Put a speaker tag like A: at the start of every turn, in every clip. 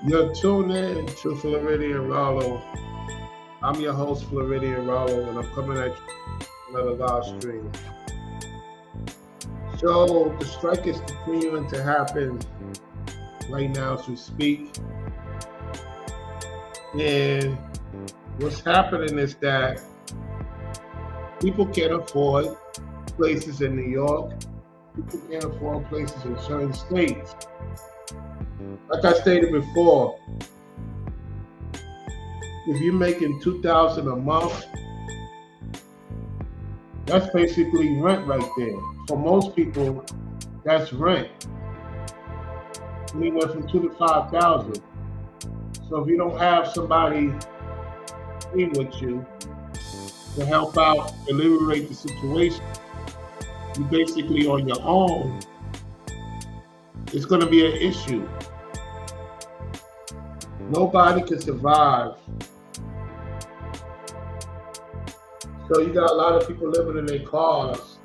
A: You're tuned in to Floridian Rollo. I'm your host, Floridian Rollo, and I'm coming at you with another live stream. So the strike is continuing to happen right now as we speak. And what's happening is that people can't afford places in New York. People can't afford places in certain states. Like I stated before, if you're making $2,000 a month, that's basically rent right there. For most people, that's rent. Anywhere from $2,000 to $5,000. So if you don't have somebody in with you to help out, alleviate the situation, you're basically on your own. It's going to be an issue. Nobody can survive. So you got a lot of people living in their cars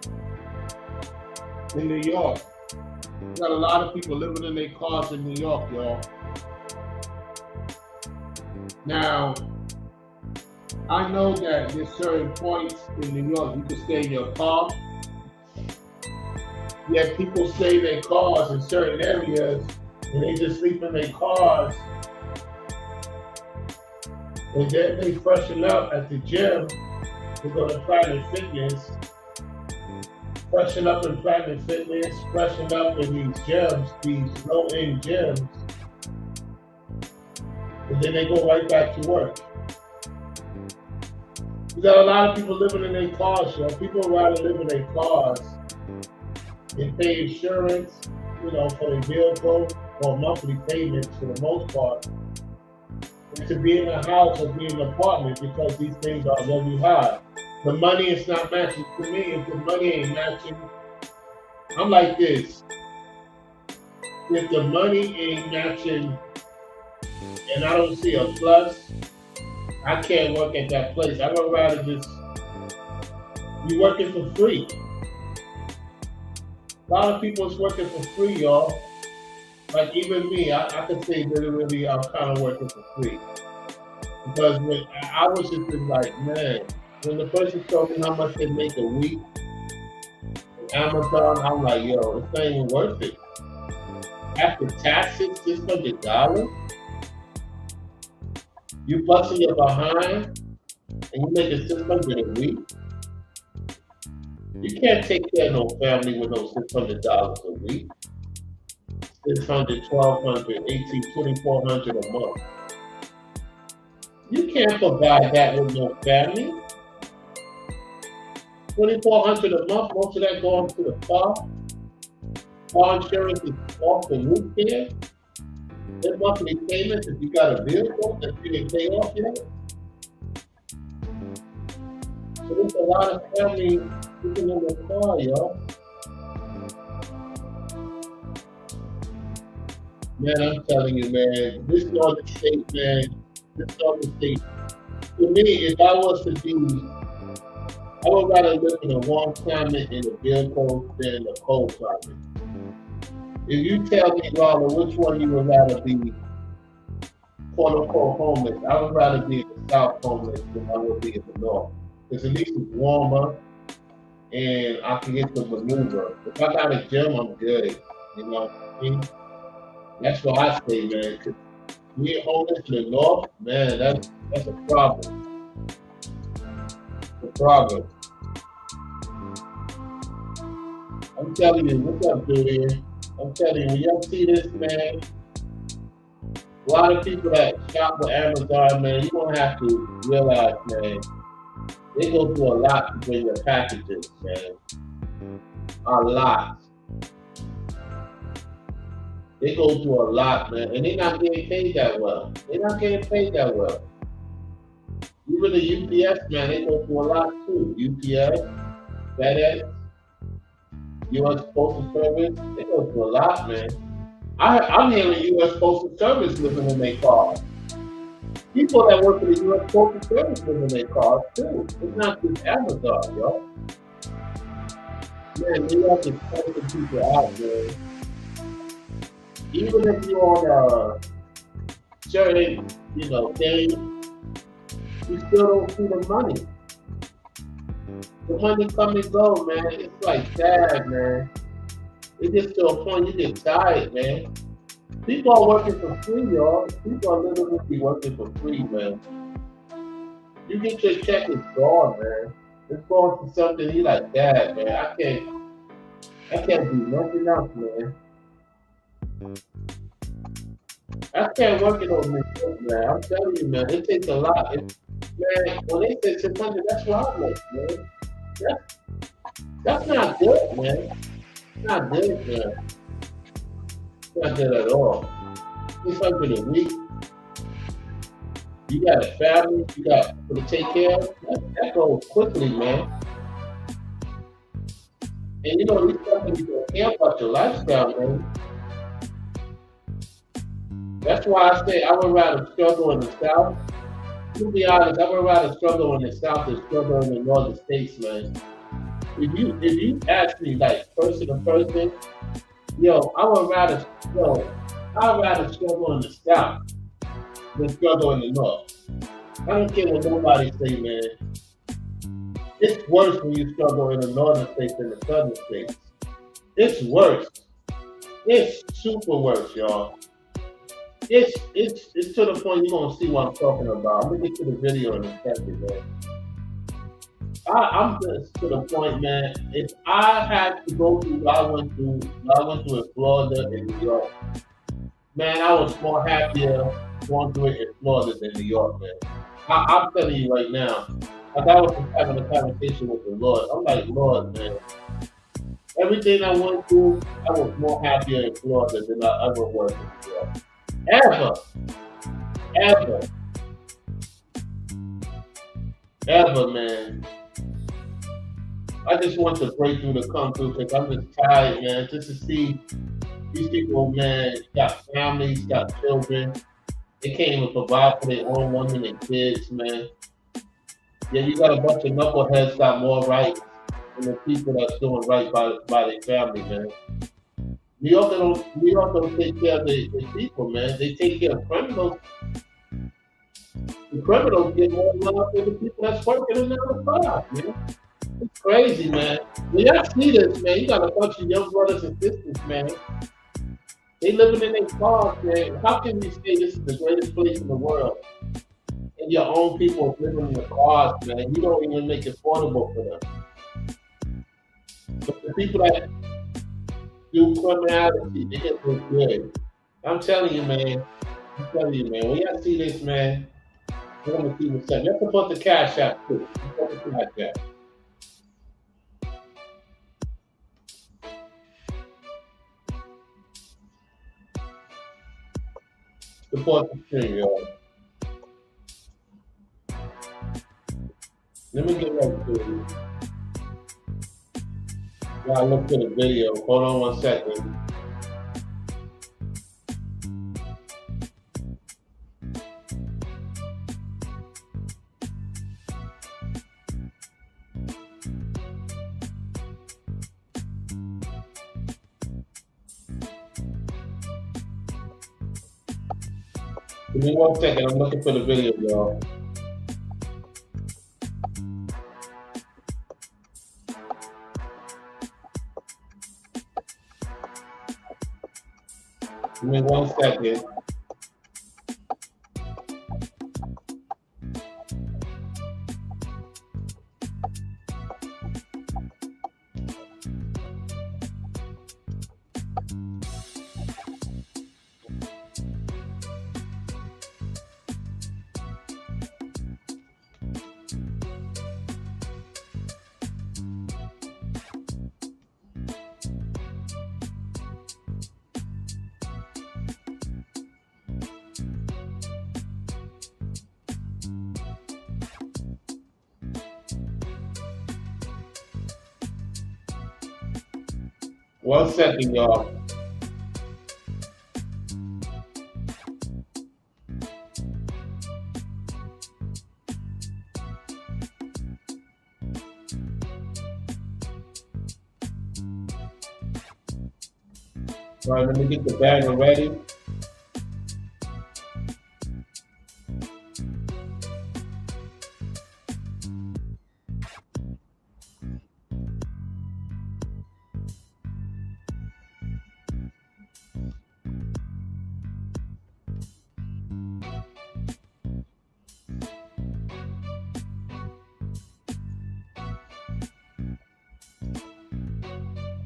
A: in New York. You got a lot of people living in their cars in New York, y'all. Now, I know that there's certain points in New York you can stay in your car. Yet people stay in their cars in certain areas and they just sleep in their cars. And then they freshen up at the gym. They go to Planet Fitness, freshen up in Planet Fitness, freshen up in these gyms, these low-end gyms. And then they go right back to work. You got a lot of people living in their cars, yo. People rather live in their cars and pay insurance, for their vehicle or monthly payments for the most part. And to be in a house or be in an apartment because these things are very high. The money is not matching. To me, if the money ain't matching, I'm like this. If the money ain't matching and I don't see a plus, I can't work at that place. I would rather just be working for free. A lot of people is working for free, y'all. Like even me, I could say literally I'm kind of working for free. Because when I was just like, man, when the person told me how much they make a week on Amazon, I'm like, yo, it's not even worth it. After taxes, $600, you busting your behind and you making $600 a week. You can't take care of no family with no $600 a week. $600, $1,200, $1,800, $2,400 a month. You can't provide that with no family. $2,400 a month, most of that going to the car. Car insurance is off the roof there. Their monthly payments, if you got a vehicle that you didn't pay off yet. So there's a lot of family living in their car, y'all. Man, I'm telling you, man, this northern state, man, this northern state, to me, if I was to be, I would rather live in a warm climate in a vehicle than in a cold climate. If you tell me, Ronald, which one you would rather be, quote unquote, homeless, I would rather be in the south homeless than I would be in the north. Because at least it's warmer and I can get to maneuver. If I got a gym, I'm good. You know what I mean? That's why I stay, man. Because being homeless in the north, man, that's a problem. It's a problem. I'm telling you, what's up, dude? I'm telling you, when y'all see this, man, a lot of people that shop with Amazon, man, you're going to have to realize, man, they go through a lot to bring their packages, man. A lot. They go through a lot, man, and they're not getting paid that well. They're not getting paid that well. Even the UPS, man, they go through a lot too. UPS, FedEx, U.S. Postal Service, they go through a lot, man. I'm hearing U.S. Postal Service living in their cars. People that work for the U.S. Postal Service live in their cars too. It's not just Amazon, y'all. Man, we have to point the people out, man. Even if you're on certain, things, you still don't see the money. The money come and go, man. It's like sad, man. It gets to a point you get tired, man. People are working for free, y'all. People are literally working for free, man. You get your check, it's gone, man. It's going to something you like that, man. I can't do nothing else, man. I can't work it on this, man. I'm telling you, man. It takes a lot. Man, when they say 600, that's what I make, man. That's, that's not good, man. It's not good, man. It's not good at all. 600 a week. You got a family, you got to take care of. That goes quickly, man. And these companies don't care about your lifestyle, man. That's why I say I would rather struggle in the South. To be honest, I would rather struggle in the South than struggle in the Northern States, man. If you ask me like person to person, I'd rather struggle in the South than struggle in the North. I don't care what nobody say, man. It's worse when you struggle in the Northern states than the Southern states. It's worse. It's super worse, y'all. It's to the point you're gonna see what I'm talking about. I'm gonna get to the video in a second, man. I'm just to the point, man. If I had to go through what I went through in Florida and New York, man, I was more happier going through it in Florida than New York, man. I'm telling you right now. Like I was just having a conversation with the Lord. I'm like, Lord, man. Everything I went through, I was more happier in Florida than I ever was in New York. Ever, ever, ever, man. I just want the breakthrough to come through because I'm just tired, man. Just to see these people, man, got families, got children. They can't even provide for their own women and kids, man. Yeah, you got a bunch of knuckleheads got more rights than the people that's doing right by their family, man. New York don't take care of the people, man. They take care of criminals. The criminals get more love than the people that's working in the five, man. It's crazy, man. When y'all see this, man, you got a bunch of young brothers and sisters, man. They living in their cars, man. How can you say this is the greatest place in the world? And your own people living in the cars, man. You don't even make it affordable for them. But the people that do criminality, they get so good. I'm telling you, man. When y'all see this, man, we're gonna keep it set. You have to put the cash out too. Put the cash out. Support the stream, y'all. Let me get right to it. Y'all look for the video. Hold on one second. Give me 1 second. I'm looking for the video, y'all. Give me 1 second. One second, y'all. All right, let me get the banger ready.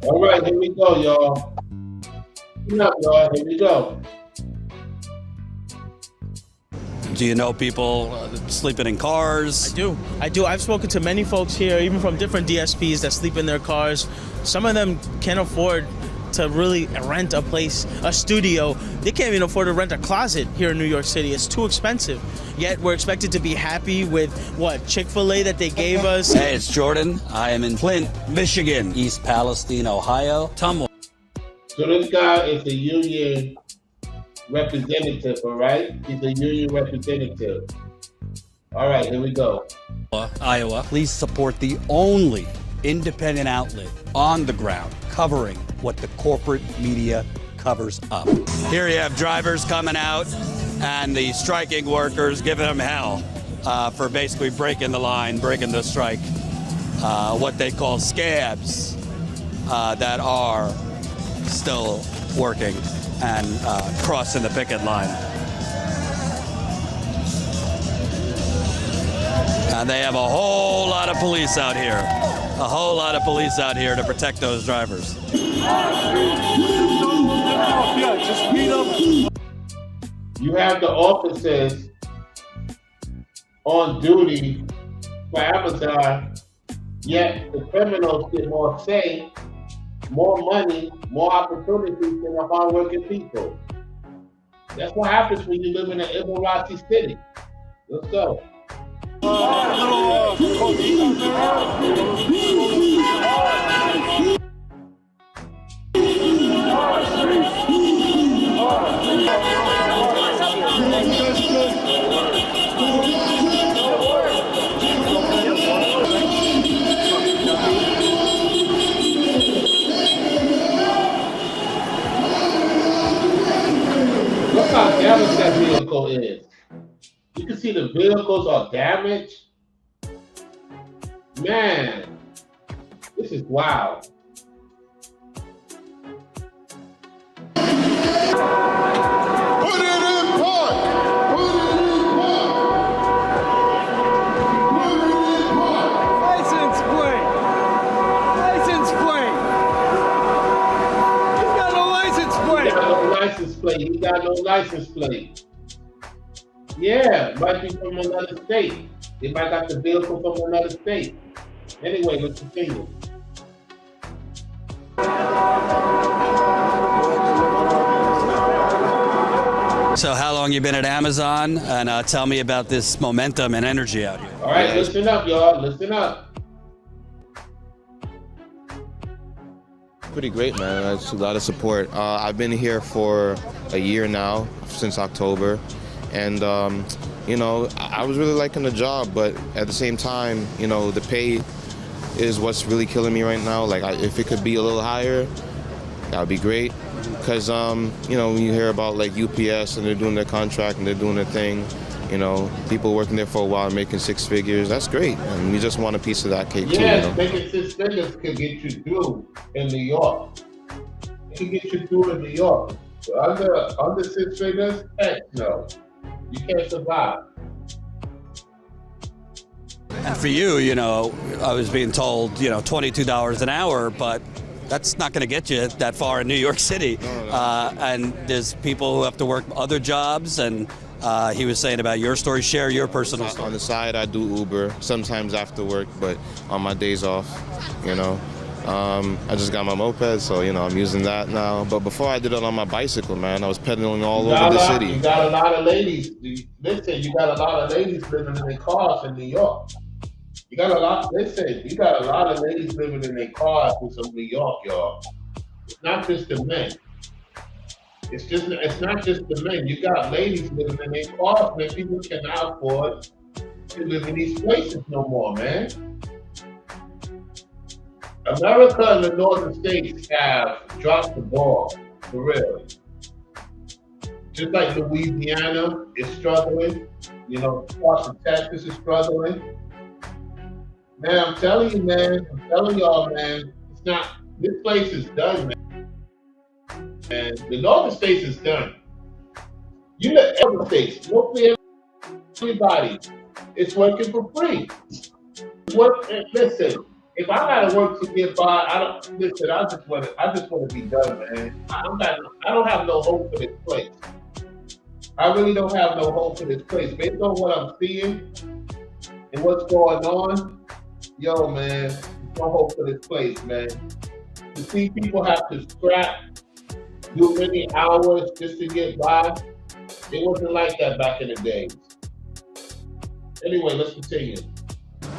A: All right, here we go, y'all. Listen up, y'all. Here we go.
B: Do you know people sleeping in cars?
C: I do. I've spoken to many folks here, even from different DSPs that sleep in their cars. Some of them can't afford to really rent a place, a studio. They can't even afford to rent a closet here in New York City. It's too expensive. Yet we're expected to be happy with what, Chick-fil-A that they gave us.
B: Hey, it's Jordan. I am in Flint, Michigan, East Palestine, Ohio. Tumble.
A: So this guy is a union representative, all right? He's a union representative. All right, here we go.
B: Iowa. Please support the only independent outlet on the ground covering what the corporate media covers up. Here you have drivers coming out and the striking workers giving them hell for basically breaking the line, breaking the strike. What they call scabs that are still working and crossing the picket line. And they have a whole lot of police out here. A whole lot of police out here to protect those drivers.
A: You have the officers on duty for Amazon, yet the criminals get more say, more money, more opportunities than the hardworking people. That's what happens when you live in an Emirati city. Let's go. Look how damaged that vehicle is. You can see the vehicles are damaged. Man, this is wild.
D: Put it in park! Put it in park! Put it in park!
E: License plate! License plate! He's got no license
A: He
E: plate!
A: got no license plate. He got no license plate. Yeah, might be from another state. They might got the vehicle from another state. Anyway, let's continue.
B: So how long you been at Amazon? And tell me about this momentum and energy out here.
A: All right, listen up, y'all. Listen up.
F: Pretty great, man. That's a lot of support. I've been here for a year now, since October, and you know, I was really liking the job, but at the same time, you know, the pay is what's really killing me right now. Like, if it could be a little higher, that would be great. Because you know, when you hear about like UPS and they're doing their contract and they're doing their thing, you know, people working there for a while making six figures, that's great. And we just want a piece of that cake too.
A: Yes,
F: You know?
A: making six figures could get you through in New York. It could get you through in New York. But under six figures, heck no. You can't survive.
B: And for you, you know, I was being told, you know, $22 an hour, but that's not going to get you that far in New York City. And there's people who have to work other jobs, and he was saying about your story. Share your personal story.
F: On the side, I do Uber, sometimes after work, but on my days off, you know. I just got my moped, so, you know, I'm using that now. But before I did it on my bicycle, man, I was pedaling all over the city.
A: You got a lot of ladies. Listen, you got a lot of ladies living in their cars in New York. You got a lot of ladies living in their cars in some New York, y'all. It's not just the men. It's not just the men. You got ladies living in their cars, man. People cannot afford to live in these places no more, man. America and the northern states have dropped the ball, for real. Just like Louisiana is struggling, you know, parts of Texas is struggling. Man, I'm telling you, man, I'm telling y'all, man, it's not, this place is done, man. And the northern states is done. You let other states, mostly everybody, it's working for free. Listen, if I gotta work to get by, I don't listen. I just want to be done, man. I don't have no hope for this place. I really don't have no hope for this place. Based on what I'm seeing and what's going on, yo, man, there's no hope for this place, man. To see people have to scrap, do many hours just to get by, it wasn't like that back in the days. Anyway, let's continue.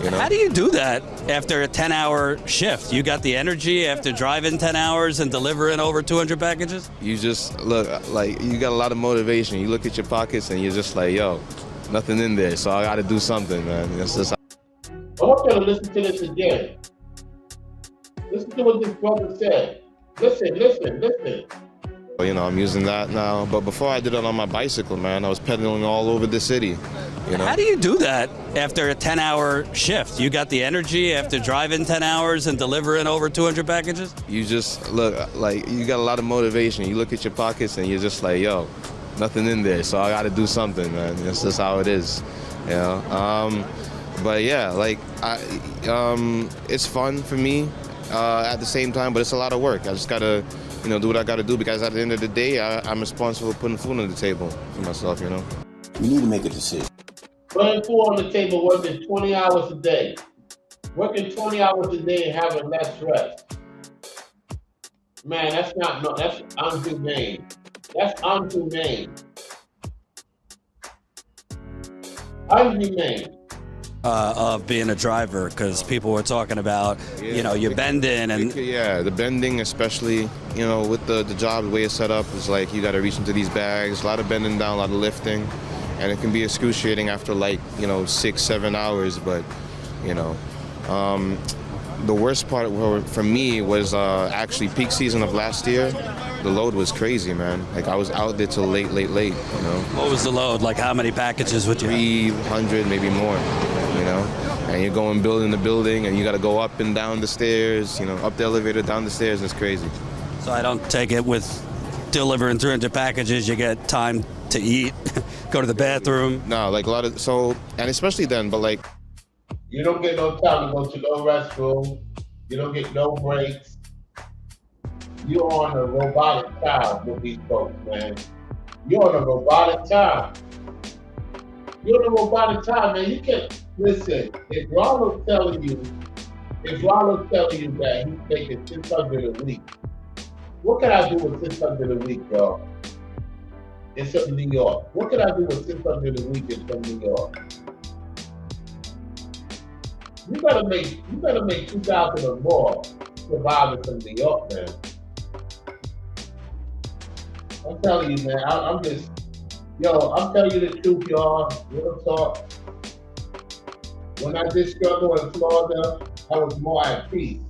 F: You know?
B: How do you do that after a 10-hour shift? You got the energy after driving 10 hours and delivering over 200 packages?
F: You just look like you got a lot of motivation. You look at your pockets and you're just like, yo, nothing in there, so I got to do something, man. That's just.
A: I want you to listen to this again. Listen to what this brother said. Listen.
F: You know, I'm using that now, but before I did it on my bicycle, man, I was pedaling all over the city. You know?
B: How do you do that after a 10-hour shift? You got the energy after driving 10 hours and delivering over 200 packages?
F: You just look like you got a lot of motivation. You look at your pockets and you're just like, yo, nothing in there, so I got to do something, man. That's just how it is, you know. But yeah, like it's fun for me at the same time, but it's a lot of work. I just gotta, you know, do what I gotta do because at the end of the day, I'm responsible for putting food on the table for myself, you know.
G: We need to make a decision.
A: Putting food on the table, working 20 hours a day. Working 20 hours a day and having less rest. Man, that's unhumane. That's unhumane. Unhumane.
B: Of being a driver, because people were talking about, you know, you're bending and
F: yeah, the bending, especially, you know, with the job, the way it's set up is like you got to reach into these bags, a lot of bending down, a lot of lifting, and it can be excruciating after like, you know, 6-7 hours. But you know, the worst part for me was actually peak season of last year. The load was crazy, man. Like I was out there till late, you know.
B: what was the load? Like how many packages would you have?
F: 300, maybe more, you know. And you're going building the building and you got to go up and down the stairs, you know, up the elevator, down the stairs. It's crazy.
B: So I don't take it with delivering 300 packages, you get time to eat, go to the bathroom.
F: No, like a lot of, and especially then, but like.
A: You don't get no time to go to no restroom. You don't get no breaks. You're on a robotic time with these folks, man. You're on a robotic time. You're on a robotic time, man. You can't listen. If Ronald's telling you that he's making 600 a week, what can I do with 600 a week, y'all? In some New York. What can I do with 600 a week in some New York? You better make 2,000 or more surviving from New York, man. I'm telling you, man. I'm telling you the truth, y'all. Real talk. When I did struggle in Florida, I was more at peace.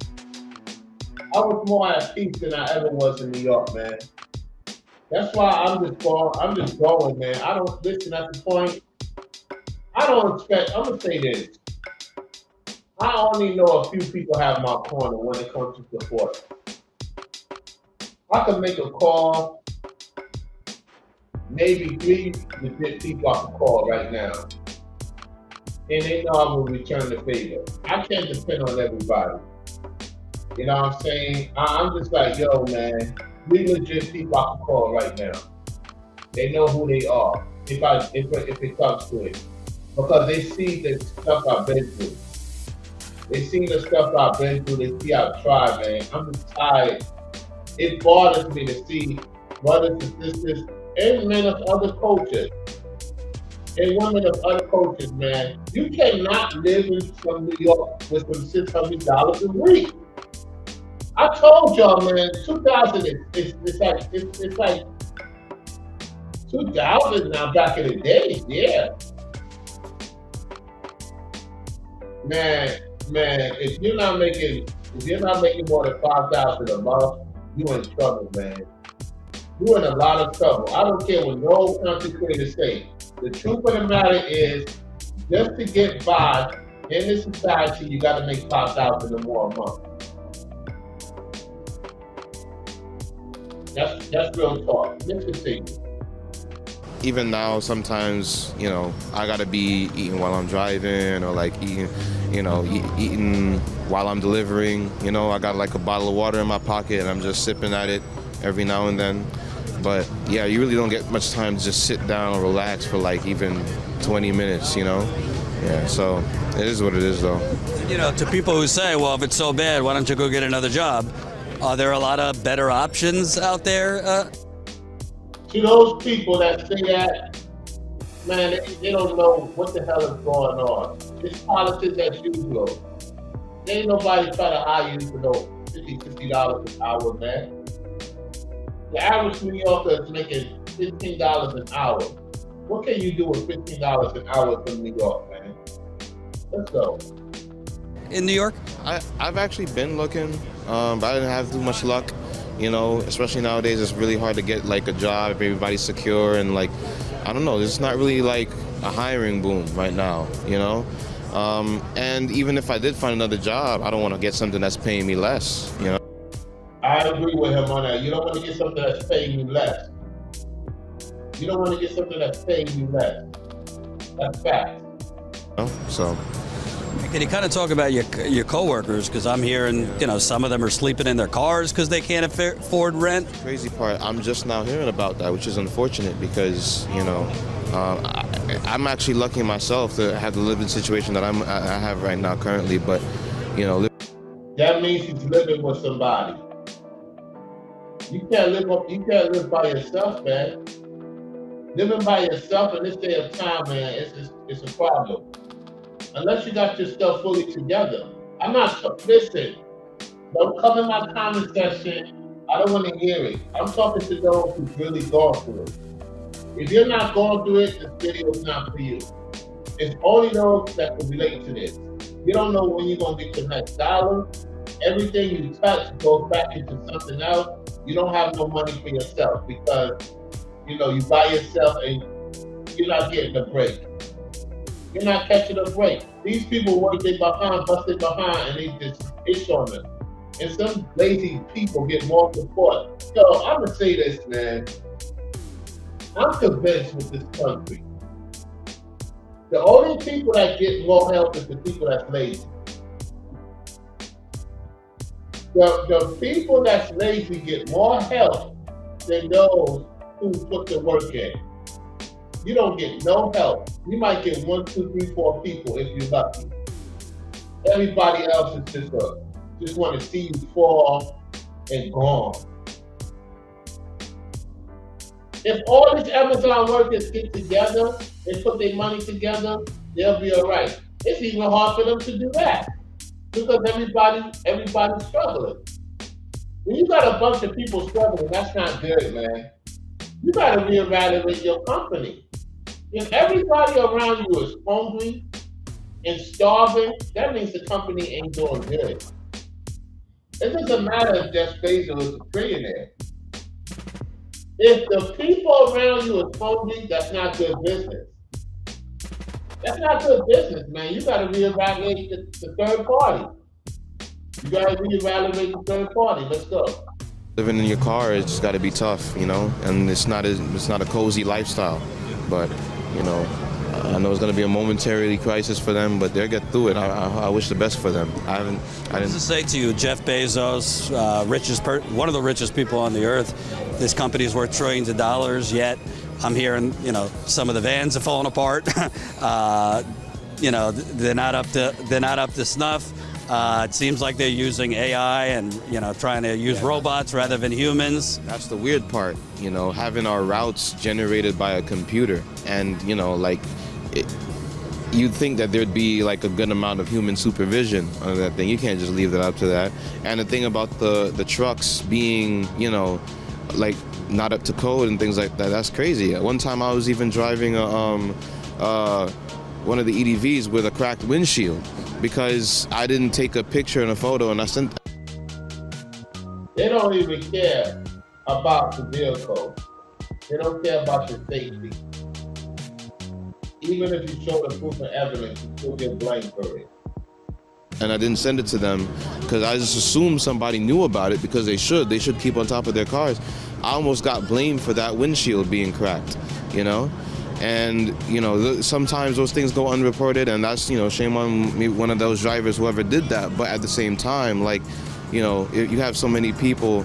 A: I was more at peace than I ever was in New York, man. That's why I'm just going, man. I don't listen at the point. I'm gonna say this. I only know a few people have my corner when it comes to support. I can make a call, maybe 3 legit people I can call right now. And they know I will return the favor. I can't depend on everybody. You know what I'm saying? I'm just like, yo, man, 3 legit people I can call right now. They know who they are, if it comes to it. Because they see the stuff I've been through. They see the stuff I've been through, they see I've tried, man. I'm just tired. It bothers me to see brothers and sisters and men of other cultures and women of other cultures, man. You cannot live in some New York with some $600 a week. I told y'all, man, 2,000 it's like 2,000 now back in the day, yeah. Man, if you're not making more than 5,000 a month, you're in trouble, man. You're in a lot of trouble. I don't care what no country creator say. The truth of the matter is, just to get by in this society, you got to make 5,000 or more a month. That's real talk. Let's continue.
F: even now, sometimes, you know, I gotta be eating while I'm driving, or like eating, you know, eating while I'm delivering. You know, I got like a bottle of water in my pocket and I'm just sipping at it every now and then. But yeah, you really don't get much time to just sit down and relax for like even 20 minutes, you know? Yeah, so it is what it is though.
B: You know, to people who say, well, if it's so bad, why don't you go get another job? Are there a lot of better options out there?
A: To those people that say that, man, they don't know what the hell is going on. It's politics as usual. Ain't nobody trying to hire you for no $50 an hour, man. The average New Yorker is making $15 an hour. What can you do with $15 an hour from New York, man? Let's go.
B: In New York?
F: I've actually been looking, but I didn't have too much luck. You know, especially nowadays, it's really hard to get like a job if everybody's secure, and like, I don't know, there's not really like a hiring boom right now, you know? And even if I did find another job, I don't want to get something that's paying me less, you know?
A: I agree with him on that. You don't want to get something that's paying you less. You don't want to get something that's paying you less. That's fact.
F: So.
B: Can you kind of talk about your coworkers? Because I'm hearing, you know, some of them are sleeping in their cars because they can't afford rent.
F: Crazy part, I'm just now hearing about that, which is unfortunate because, you know, I'm actually lucky myself to have the living situation that I have right now currently, but, you know.
A: That means he's living with somebody. You can't live by yourself, man. Living by yourself in this day of time, man, it's a problem. Unless you got your stuff fully together. Listen, don't come in my comment section. I don't want to hear it. I'm talking to those who've really gone through it. If you're not going through it, this video is not for you. It's only those that can relate to this. You don't know when you're going to get your next dollar. Everything you touch goes back into something else. You don't have no money for yourself because, you know, you buy yourself and you're not getting a break. You're not catching a break. These people work their behind, bust their behind, and they just itch on them. And some lazy people get more support. So I'm gonna say this, man. I'm convinced with this country. The only people that get more help is the people that's lazy. The people that's lazy get more help than those who put the work in. You don't get no help. You might get 1, 2, 3, 4 people if you're lucky. Everybody else is just want to see you fall and gone. If all these Amazon workers get together and put their money together, they'll be all right. It's even hard for them to do that because everybody's struggling. When you got a bunch of people struggling, that's not good, man. You got to reevaluate your company. If everybody around you is hungry and starving, that means the company ain't doing good. It doesn't matter if Jeff Bezos is a trillionaire. If the people around you is hungry, that's not good business. That's not good business, man. You got to reevaluate the third party. You got to reevaluate the third party. Let's go.
F: Living in your car, it's just got to be tough, you know, and it's not a cozy lifestyle, but. You know, I know it's going to be a momentary crisis for them, but they'll get through it. I wish the best for them.
B: What does it say to you, Jeff Bezos, one of the richest people on the earth? This company is worth trillions of dollars. Yet, I'm hearing, you know, some of the vans are falling apart. You know, they're not up to snuff. It seems like they're using AI and, you know, trying to use robots rather than humans.
F: That's the weird part, you know, having our routes generated by a computer. And, you know, like, you'd think that there'd be like a good amount of human supervision on that thing. You can't just leave that up to that. And the thing about the trucks being, you know, like not up to code and things like that, that's crazy. At one time I was even driving one of the EDVs with a cracked windshield because I didn't take a picture and a photo and I sent.
A: They don't even care about the vehicle. They don't care about your safety. Even if you show the proof of evidence, you still get blamed for it.
F: And I didn't send it to them because I just assumed somebody knew about it because they should keep on top of their cars. I almost got blamed for that windshield being cracked, you know? And, you know, sometimes those things go unreported, and that's, you know, shame on me, one of those drivers, whoever did that. But at the same time, like, you know, you have so many people,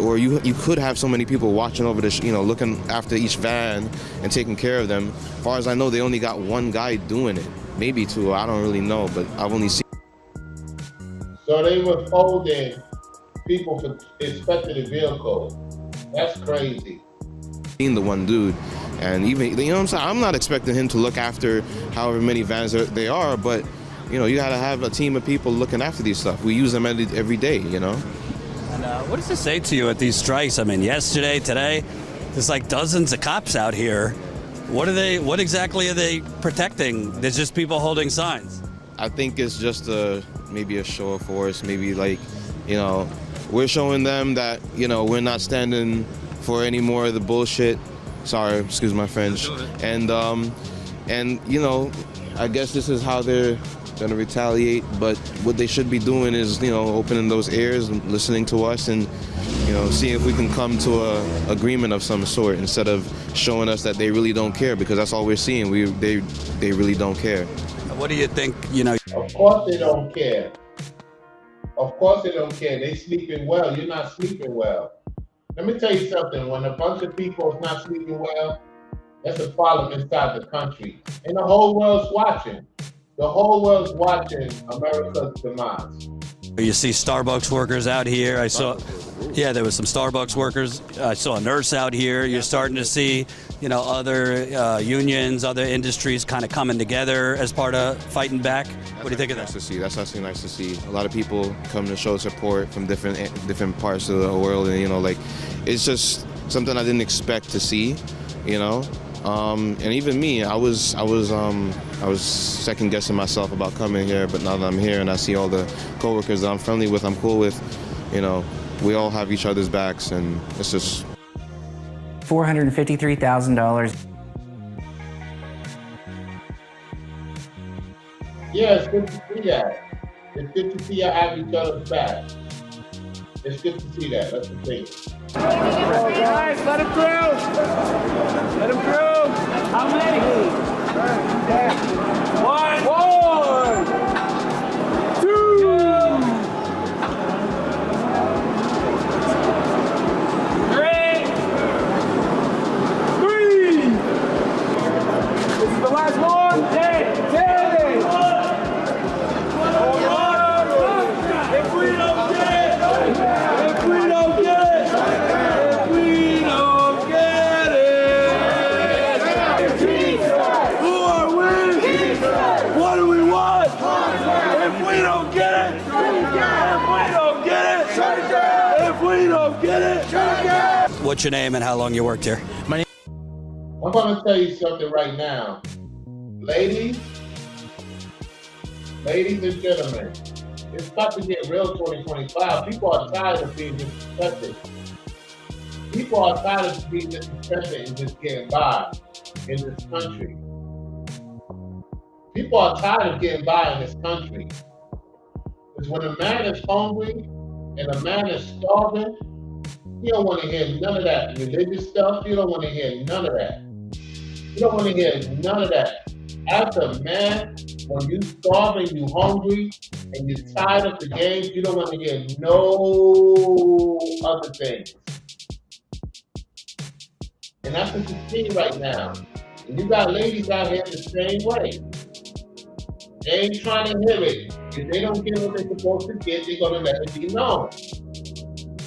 F: or you could have so many people watching over this, you know, looking after each van and taking care of them. As far as I know, they only got one guy doing it, maybe two, I don't really know, but I've only seen.
A: So they were holding people for inspecting the vehicle. That's crazy.
F: Seen the one dude, and even, you know what I'm saying, I'm not expecting him to look after however many vans they are, but, you know, you gotta have a team of people looking after these stuff. We use them every day, you know.
B: And what does this say to you at these strikes? I mean, yesterday, today, there's like dozens of cops out here. What exactly are they protecting? There's just people holding signs.
F: I think it's just maybe a show of force, maybe, like, you know, we're showing them that, you know, we're not standing for any more of the bullshit. Sorry, excuse my French. And you know, I guess this is how they're gonna retaliate, but what they should be doing is, you know, opening those ears and listening to us, and, you know, seeing if we can come to a agreement of some sort, instead of showing us that they really don't care, because that's all we're seeing. They really don't care.
B: What do you think, you know?
A: Of course they don't care. Of course they don't care. They sleeping well. You're not sleeping well. Let me tell you something. When a bunch of people is not sleeping well, that's a problem inside the country. And the whole world's watching. The whole world's watching America's demise.
B: You see Starbucks workers out here. I saw, yeah, there was some Starbucks workers. I saw a nurse out here. You're starting to see, you know, other unions, other industries kind of coming together as part of fighting back. What do you think of that?
F: Nice to see. That's actually nice to see. A lot of people come to show support from different parts of the world, and, you know, like, it's just something I didn't expect to see, you know. And even me, I was second guessing myself about coming here, but now that I'm here and I see all the coworkers that I'm friendly with, I'm cool with, you know, we all have each other's backs, and it's just
H: $453,000.
A: Yeah, it's good to see that. It's good to see you have each other's back. It's good to see that. That's the thing.
E: Guys, let him through. Let him through. How many? One. Two. Three. This is the last one. 10. If we don't get it. If we don't get it. Who are we? What do we want? If we don't get it. If we don't get it.
B: What's your name and how long you worked here?
C: My name.
A: I'm going to tell you something right now. Ladies and gentlemen, it's about to get real 2025. People are tired of being disrespected. People are tired of being disrespected and just getting by in this country. People are tired of getting by in this country. Because when a man is hungry and a man is starving, you don't want to hear none of that religious stuff. You don't want to hear none of that. You don't want to hear none of that. As a man, when you starving, you hungry, and you're tired of the games, you don't want to hear no other things. And that's what you see right now. And you got ladies out here the same way. They ain't trying to hear it. If they don't get what they're supposed to get, they're going to let it be known.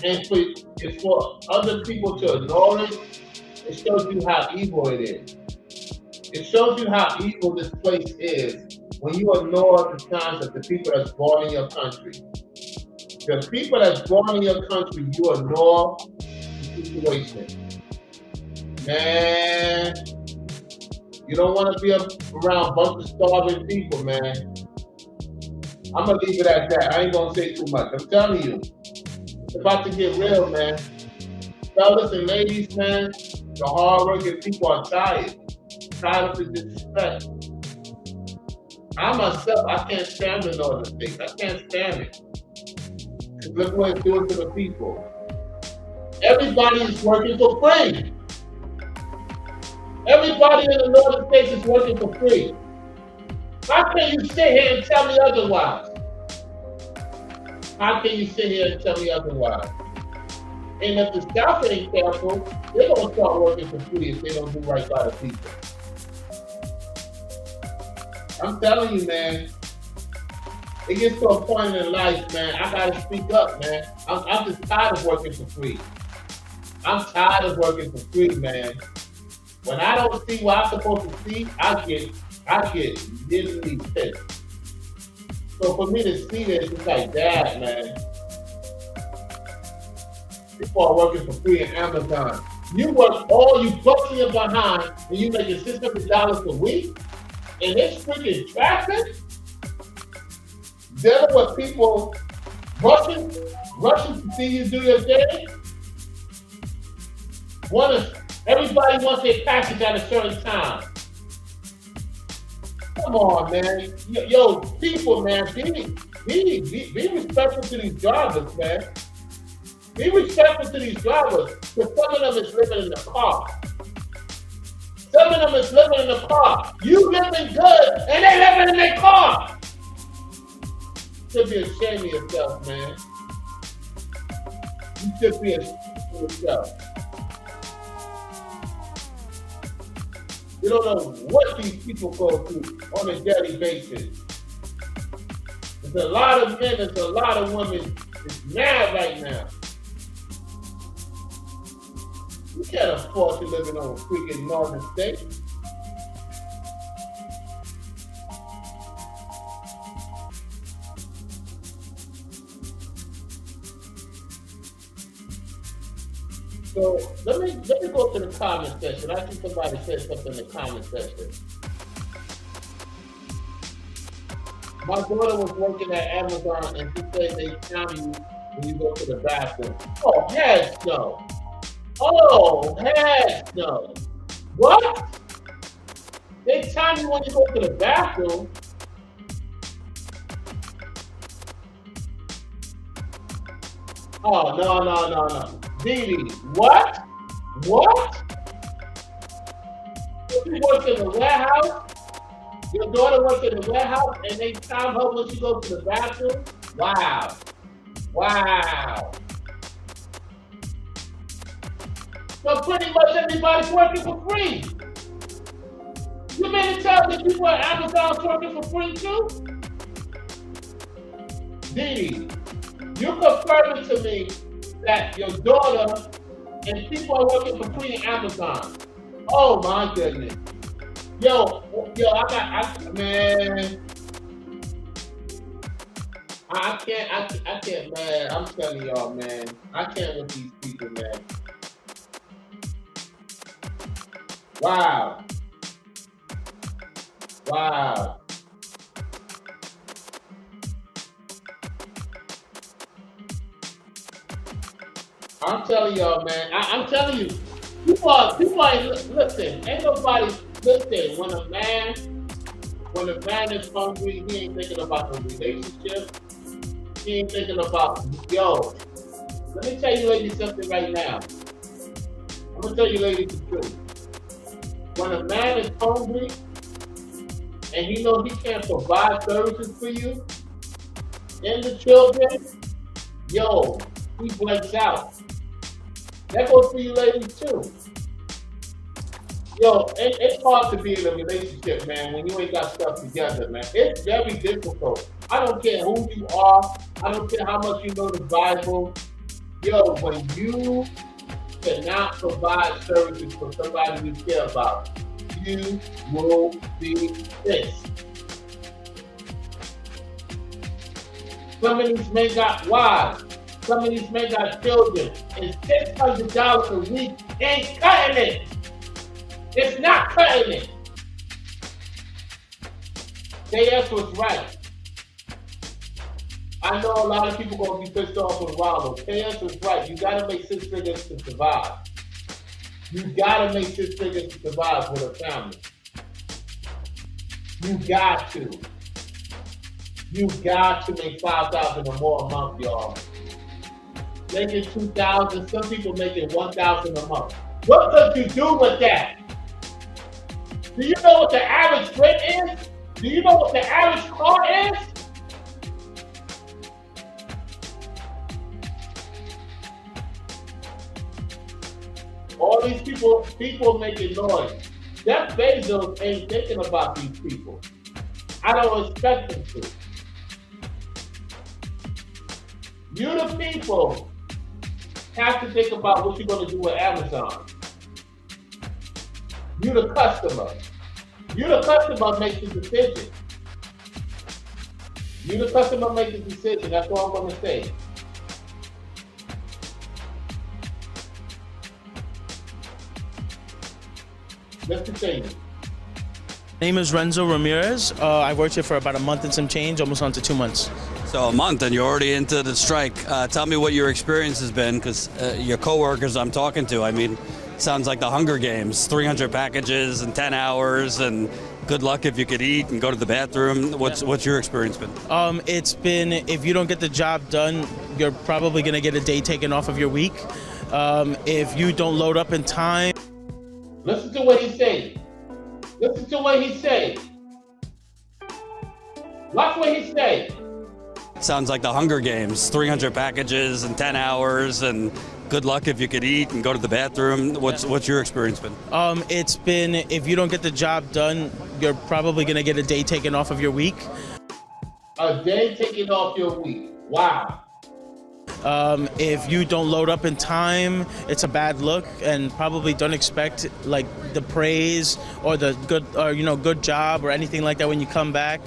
A: And it's for other people to ignore it. It shows you how evil it is. It shows you how evil this place is when you ignore the signs of the people that's born in your country. The people that's born in your country, you ignore the situation. Man, you don't want to be around a bunch of starving people, man. I'm going to leave it at that. I ain't going to say too much. I'm telling you, it's about to get real, man. Fellas and ladies, man, the hard-working people are tired of the disrespect. I myself, I can't stand the northern things. I can't stand it. Because look what it's doing to the people. Everybody is working for free. Everybody in the Northern States is working for free. How can you sit here and tell me otherwise? How can you sit here and tell me otherwise? And if the South ain't careful, they're going to start working for free if they don't do right by the people. I'm telling you, man, it gets to a point in life, man, I got to speak up, man. I'm just tired of working for free. I'm tired of working for free, man. When I don't see what I'm supposed to see, I get literally pissed. So for me to see this, it's like, dad, man. People are working for free in Amazon. You work all, you busting your behind, and you making $600 a week, and it's freaking traffic. Dealing with people rushing to see you do your thing. Everybody wants their package at a certain time. Come on, man. Yo, people, man, be respectful to these drivers, man. Be respectful to these drivers, because some of them is living in the car. Some of them is living in the car. You living good, and they living in their car. You should be ashamed of yourself, man. You should be ashamed of yourself. You don't know what these people go through on a daily basis. There's a lot of men, there's a lot of women that's mad right now. You can't afford to live in a freaking Northern State. So let me go to the comment section. I see somebody said something in the comment section. My daughter was working at Amazon and she said they count you when you go to the bathroom. Oh, heck no. Oh, heck no. What? They time you when you go to the bathroom? Oh, no. Dee, what? What? You work in the warehouse? Your daughter works in the warehouse and they time her when she goes to the bathroom? Wow. So pretty much everybody's working for free. You mean to tell me people at Amazon's working for free too? Dee, you confirming to me that your daughter and people are working for free in Amazon. Oh my goodness. Yo, man. I can't, man. I'm telling y'all, man. I can't with these people, man. Wow. I'm telling y'all, man. I'm telling you, people ain't listen. Ain't nobody listen. When a man is hungry, he ain't thinking about the relationship. He ain't thinking about yo. Let me tell you, ladies, something right now. I'm gonna tell you, ladies, the truth. When a man is hungry and he knows he can't provide services for you and the children, yo, he breaks out. That goes for you ladies too. Yo, it's hard to be in a relationship, man, when you ain't got stuff together, man. It's very difficult. I don't care who you are. I don't care how much you know the Bible. Yo, when you cannot provide services for somebody you care about, you will be pissed. Some of these men got wives. Some of these men got children. And $600 a week ain't cutting it. It's not cutting it. JS was right. I know a lot of people gonna be pissed off with Ronald. JS was right. You gotta make 6 figures to survive. You gotta make 6 figures to survive with a family. You got to. You got to make $5,000 or more a month, y'all. making 2,000. Some people making 1,000 a month. What could you do with that? Do you know what the average rent is? Do you know what the average car is? All these people making noise. Jeff Bezos ain't thinking about these people. I don't expect him to. You the people have to think about what you're going to do with Amazon. You the customer. You the customer makes the decision. You the customer makes the decision. That's all I'm going to say. Let's continue.
C: My name is Renzo Ramirez. I've worked here for about a month and some change, almost on to 2 months.
B: So a month and you're already into the strike. Tell me what your experience has been, because your coworkers I'm talking to, I mean, sounds like the Hunger Games, 300 packages in 10 hours, and good luck if you could eat and go to the bathroom. What's your experience been?
C: It's been, if you don't get the job done, you're probably going to get a day taken off of your week. If you don't load up in time.
A: Listen to what he said. Listen to what he said. Watch what he said.
B: Sounds like the Hunger Games, 300 packages in 10 hours, and good luck if you could eat and go to the bathroom. What's your experience been?
C: It's been, if you don't get the job done, you're probably going to get a day taken off of your week.
A: A day taken off your week. Wow.
C: If you don't load up in time, it's a bad look, and probably don't expect like the praise or the good, or good job or anything like that when you come back.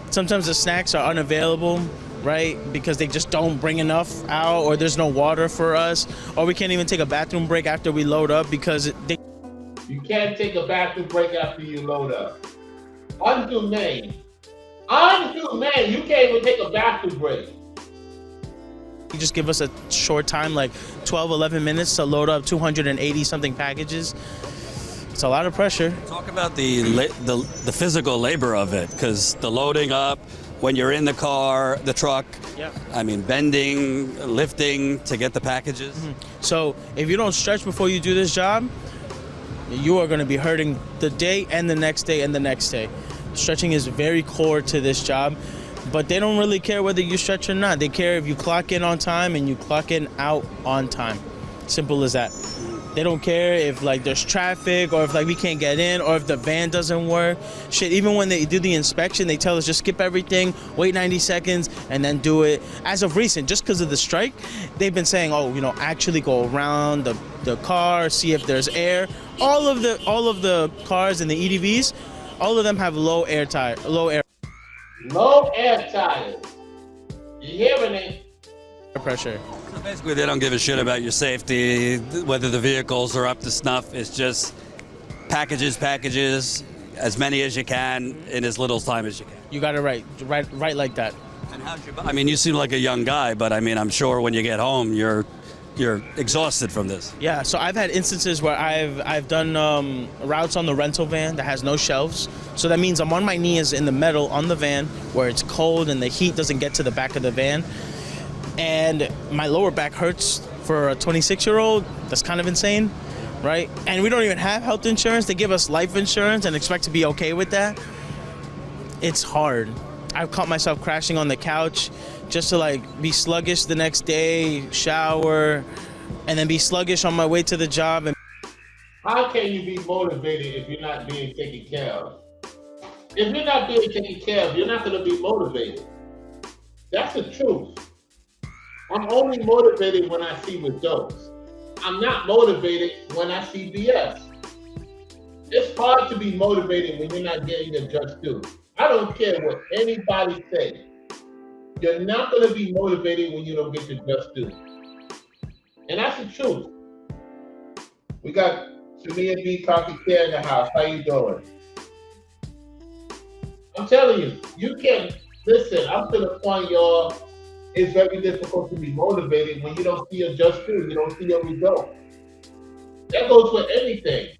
C: Sometimes the snacks are unavailable, right? Because they just don't bring enough out, or there's no water for us, or we can't even take a bathroom break after we load up because
A: you can't take a bathroom break after you load up. Unhumane. Unhumane. You can't even take a bathroom break.
C: You just give us a short time, like 12, 11 minutes to load up 280 something packages. It's a lot of pressure.
B: Talk about the physical labor of it, because the loading up, when you're in the car, the truck,
C: yeah.
B: I mean, bending, lifting to get the packages.
C: Mm-hmm. So if you don't stretch before you do this job, you are going to be hurting the day and the next day and the next day. Stretching is very core to this job, but they don't really care whether you stretch or not. They care if you clock in on time and you clock in out on time. Simple as that. They don't care if like there's traffic, or if like we can't get in, or if the van doesn't work. Shit, even when they do the inspection, they tell us just skip everything, wait 90 seconds, and then do it. As of recent, just because of the strike, they've been saying, actually go around the car, see if there's air. All of the cars and the EDVs, all of them have low air tires.
A: Low air tires. You hearing it?
C: Pressure.
B: So basically, they don't give a shit about your safety, whether the vehicles are up to snuff. It's just packages, as many as you can in as little time as you can.
C: You got it right like that.
B: And you seem like a young guy, but I mean, I'm sure when you get home, you're exhausted from this.
C: Yeah, so I've had instances where I've done routes on the rental van that has no shelves. So that means I'm on my knees in the metal on the van where it's cold and the heat doesn't get to the back of the van. And my lower back hurts for a 26-year-old. That's kind of insane, right? And we don't even have health insurance. They give us life insurance and expect to be okay with that. It's hard. I've caught myself crashing on the couch just to be sluggish the next day, shower, and then be sluggish on my way to the job.
A: How can you be motivated if you're not being taken care of? If you're not being taken care of, you're not going to be motivated. That's the truth. I'm only motivated when I see results. I'm not motivated when I see BS. It's hard to be motivated when you're not getting your just due. I don't care what anybody says. You're not going to be motivated when you don't get your just due. And that's the truth. We got Samia B. Coffee Care in the house. How you doing? I'm telling you, you can't, listen, I'm to the point, y'all, it's very difficult to be motivated when you don't see your just due, you don't see your result. That goes for anything.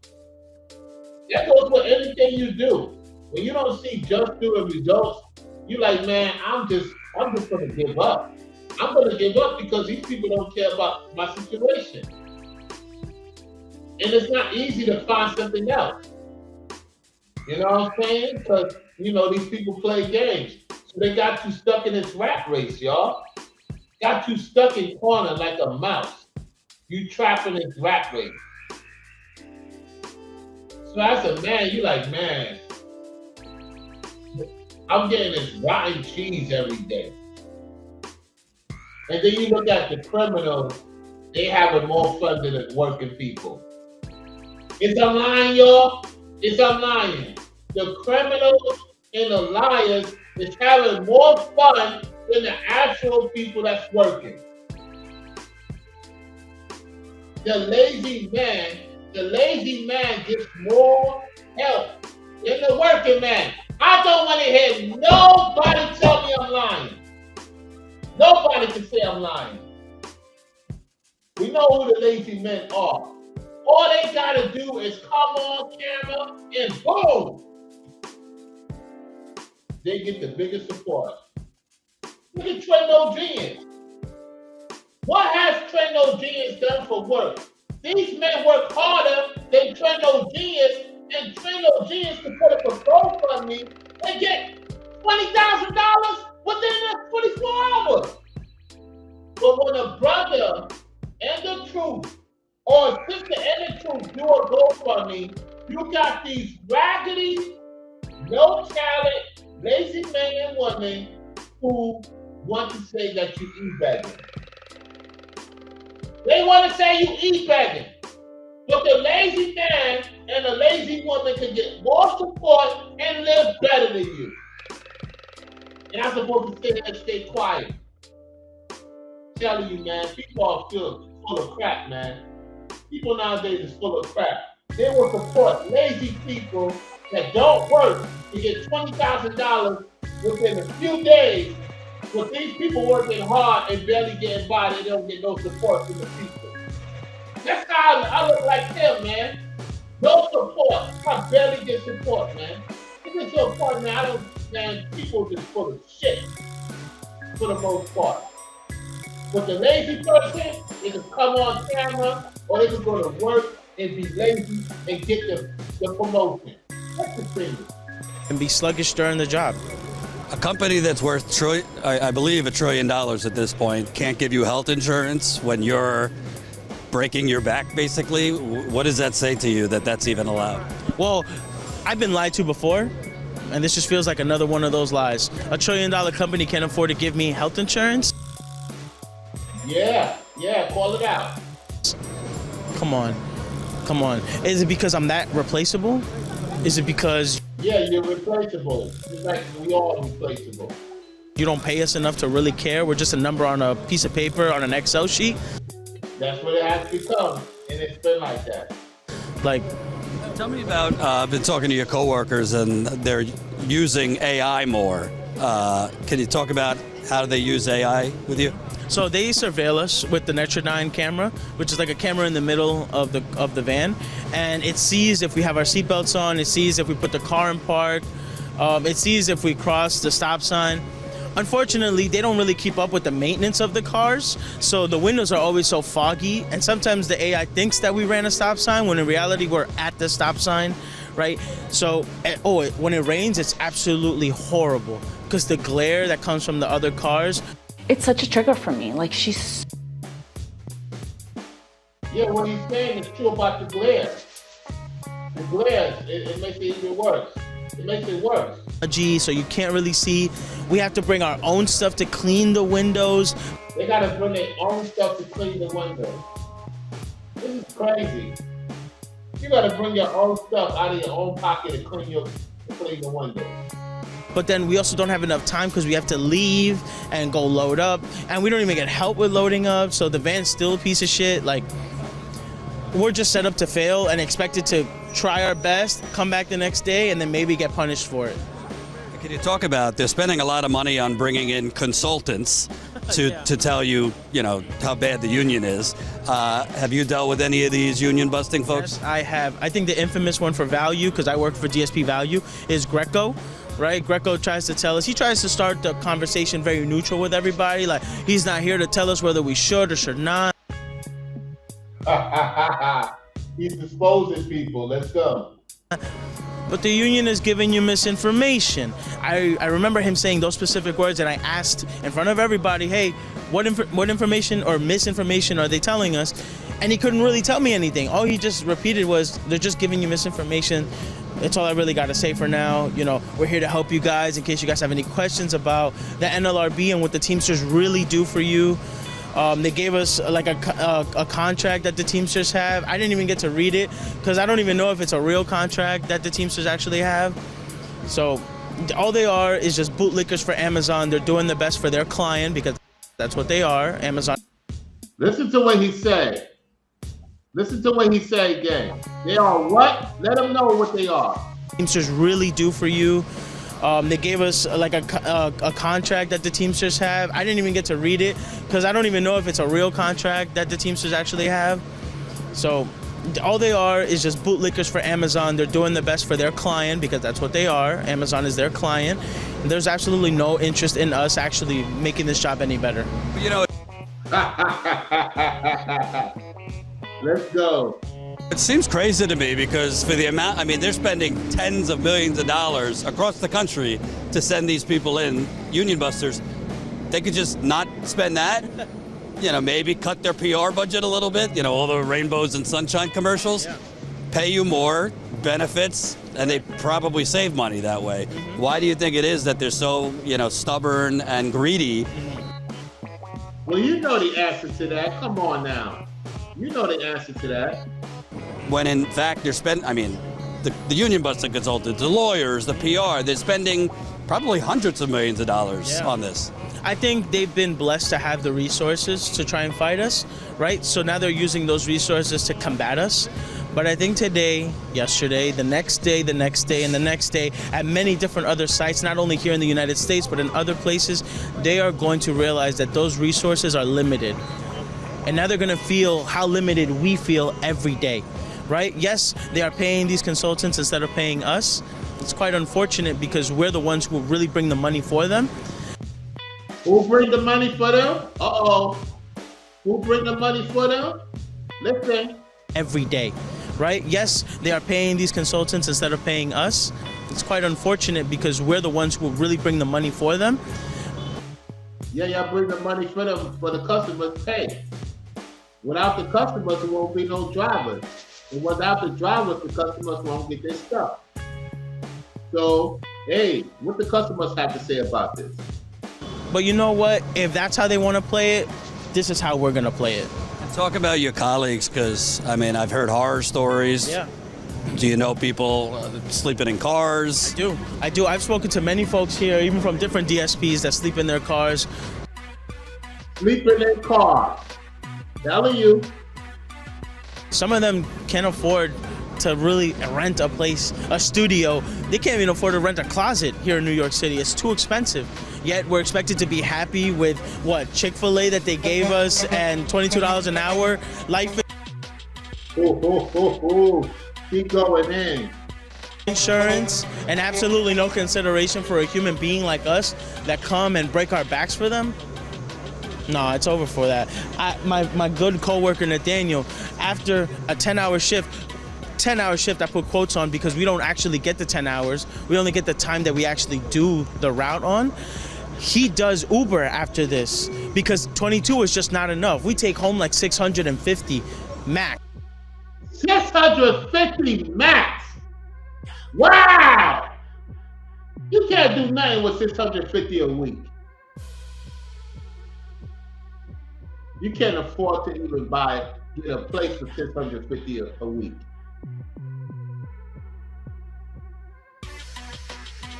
A: That goes for anything you do. When you don't see just due and results, you like, man, I'm just gonna give up. I'm going to give up because these people don't care about my situation. And it's not easy to find something else. You know what I'm saying? Because, you know, these people play games. So they got you stuck in this rat race, y'all. Got you stuck in corner like a mouse. You trapped in this rat race. So as a man, you like, man, I'm getting this rotten cheese every day. And then you look at the criminals, they having more fun than the working people. It's I'm lying, y'all. It's I'm lying. The criminals and the liars is having more fun than the actual people that's working. The lazy man gets more help than the working man. I don't want to hear nobody tell me I'm lying. Nobody can say I'm lying. We know who the lazy men are. All they gotta do is come on camera and boom! They get the biggest support. Look at Trendo Genius. What has Trendo Genius done for work? These men work harder than Trendo Genius, and Trendo Genius can put up a GoFundMe and get $20,000 within the 24 hours. But when a brother and the truth, or a sister and the truth do a GoFundMe, you got these raggedy, no talent, lazy men and women who want to say that you eat begging. They want to say you eat begging. But the lazy man and the lazy woman can get more support and live better than you. And I'm supposed to sit there and stay quiet. Telling you, man, people are full of crap, man. People nowadays is full of crap. They will support lazy people that don't work to get $20,000 within a few days. But these people working hard and barely getting by, they don't get no support from the people. That's how I look like them, man. No support. I barely get support, man. It gets to a point, man, people just full of shit for the most part. But the lazy person, they can come on camera or they can go to work and be lazy and get the promotion. That's the thing.
C: And be sluggish during the job.
B: A company that's worth, I believe, $1 trillion at this point can't give you health insurance when you're breaking your back, basically. What does that say to you that that's even allowed?
C: Well, I've been lied to before, and this just feels like another one of those lies. $1 trillion company can't afford to give me health insurance?
A: Yeah, call it out.
C: Come on. Is it because I'm that replaceable? Is it because...
A: Yeah, you're replaceable. It's like we all replaceable.
C: You don't pay us enough to really care? We're just a number on a piece of paper, on an Excel sheet?
A: That's what it has become, and it's been like that.
C: Like...
B: Tell me about, I've been talking to your coworkers and they're using AI more. Can you talk about how they use AI with you?
C: So they surveil us with the Netra 9 camera, which is like a camera in the middle of the van, and it sees if we have our seatbelts on, it sees if we put the car in park, it sees if we cross the stop sign. Unfortunately, they don't really keep up with the maintenance of the cars, so the windows are always so foggy, and sometimes the AI thinks that we ran a stop sign when in reality we're at the stop sign, right? So, when it rains, it's absolutely horrible because the glare that comes from the other cars.
H: It's such a trigger for me. Like, she's...
A: Yeah, what he's saying is true about the glare. The glare, it makes it even worse. It makes it worse.
C: So you can't really see. We have to bring our own stuff to clean the windows.
A: They gotta bring their own stuff to clean the windows. This is crazy. You gotta bring your own stuff out of your own pocket to clean the windows.
C: But then we also don't have enough time because we have to leave and go load up, and we don't even get help with loading up, so the van's still a piece of shit. Like, we're just set up to fail and expected to try our best, come back the next day, and then maybe get punished for it.
B: Can you talk about, they're spending a lot of money on bringing in consultants to tell you, how bad the union is. Have you dealt with any of these union busting folks?
C: Yes, I have. I think the infamous one for Value, because I work for DSP Value, is Greco. right? Greco tries to tell us, he tries to start the conversation very neutral with everybody. Like, he's not here to tell us whether we should or should not.
A: He's disposing people. Let's go.
C: But the union is giving you misinformation. I remember him saying those specific words, and I asked in front of everybody, hey, what information or misinformation are they telling us? And he couldn't really tell me anything. All he just repeated was, they're just giving you misinformation. That's all I really got to say for now. You know, we're here to help you guys in case you guys have any questions about the NLRB and what the Teamsters really do for you. They gave us like a contract that the Teamsters have. I didn't even get to read it because I don't even know if it's a real contract that the Teamsters actually have. So all they are is just bootlickers for Amazon. They're doing the best for their client because that's what they are, Amazon.
A: Listen to what he said. Listen to what he said again. They are what? Let them know what they are.
C: Teamsters really do for you. They gave us like a contract that the Teamsters have. I didn't even get to read it because I don't even know if it's a real contract that the Teamsters actually have. So all they are is just bootlickers for Amazon. They're doing the best for their client because that's what they are. Amazon is their client. And there's absolutely no interest in us actually making this job any better.
B: You know,
A: let's go.
B: it seems crazy to me because for the amount, I mean, they're spending tens of millions of dollars across the country to send these people in, union busters. They could just not spend that, you know, maybe cut their PR budget a little bit, you know, all the rainbows and sunshine commercials, pay you more benefits, and they probably save money that way. Why do you think it is that they're so, you know, stubborn and greedy?
A: Well, you know the answer to that. Come on now. You know the answer to that.
B: When in fact they're spending, I mean, the union busting consultants, the lawyers, the PR, they're spending probably hundreds of millions of dollars on this.
C: I think they've been blessed to have the resources to try and fight us, right? So now they're using those resources to combat us. But I think today, yesterday, the next day, and the next day, at many different other sites, not only here in the United States, but in other places, they are going to realize that those resources are limited. And now they're going to feel how limited we feel every day, right? Yes, they are paying these consultants instead of paying us. It's quite unfortunate because we're the ones who really bring the money for them.
A: Who bring the money for them? Uh-oh. Who bring the money for them? Listen.
C: Every day, right? Yes, they are paying these consultants instead of paying us. It's quite unfortunate because we're the ones who really bring the money for them.
A: Yeah, y'all bring the money for them, for the customers pay. Without the customers, there won't be no drivers. And without the drivers, the customers won't get their stuff. So, hey, what the customers have to say about this?
C: But you know what? If that's how they want to play it, this is how we're going to play it.
B: Talk about your colleagues, because, I mean, I've heard horror stories.
C: Yeah.
B: Do you know people sleeping in cars?
C: I do. I've spoken to many folks here, even from different DSPs that sleep in their cars.
A: Sleeping in cars. Telling you.
C: Some of them can't afford to really rent a place, a studio. They can't even afford to rent a closet here in New York City. It's too expensive. Yet we're expected to be happy with what, Chick-fil-A that they gave us and $22 an hour. Life
A: Keep going in.
C: Insurance and absolutely no consideration for a human being like us that come and break our backs for them. No, it's over for that. My good coworker Nathaniel, after a 10-hour shift, I put quotes on because we don't actually get the 10 hours. We only get the time that we actually do the route on. He does Uber after this because 22 is just not enough. We take home like 650 max.
A: 650 max. Wow. You can't do nothing with 650 a week. You can't afford to even get a place for 650 a week.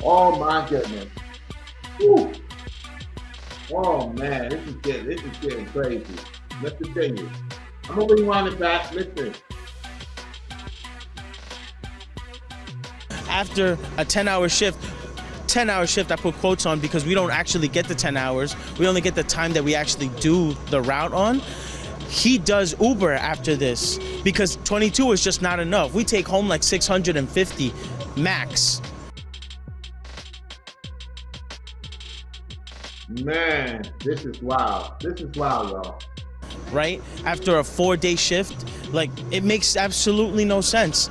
A: Oh my goodness. Whew. Oh man, this is getting crazy. Let's continue. I'm gonna rewind it back. Listen.
C: After a 10-hour shift, I put quotes on because we don't actually get the 10 hours. We only get the time that we actually do the route on. He does Uber after this because 22 is just not enough. We take home like 650 max.
A: Man, this is wild. This is wild, y'all.
C: Right? After a 4-day shift, like, it makes absolutely no sense.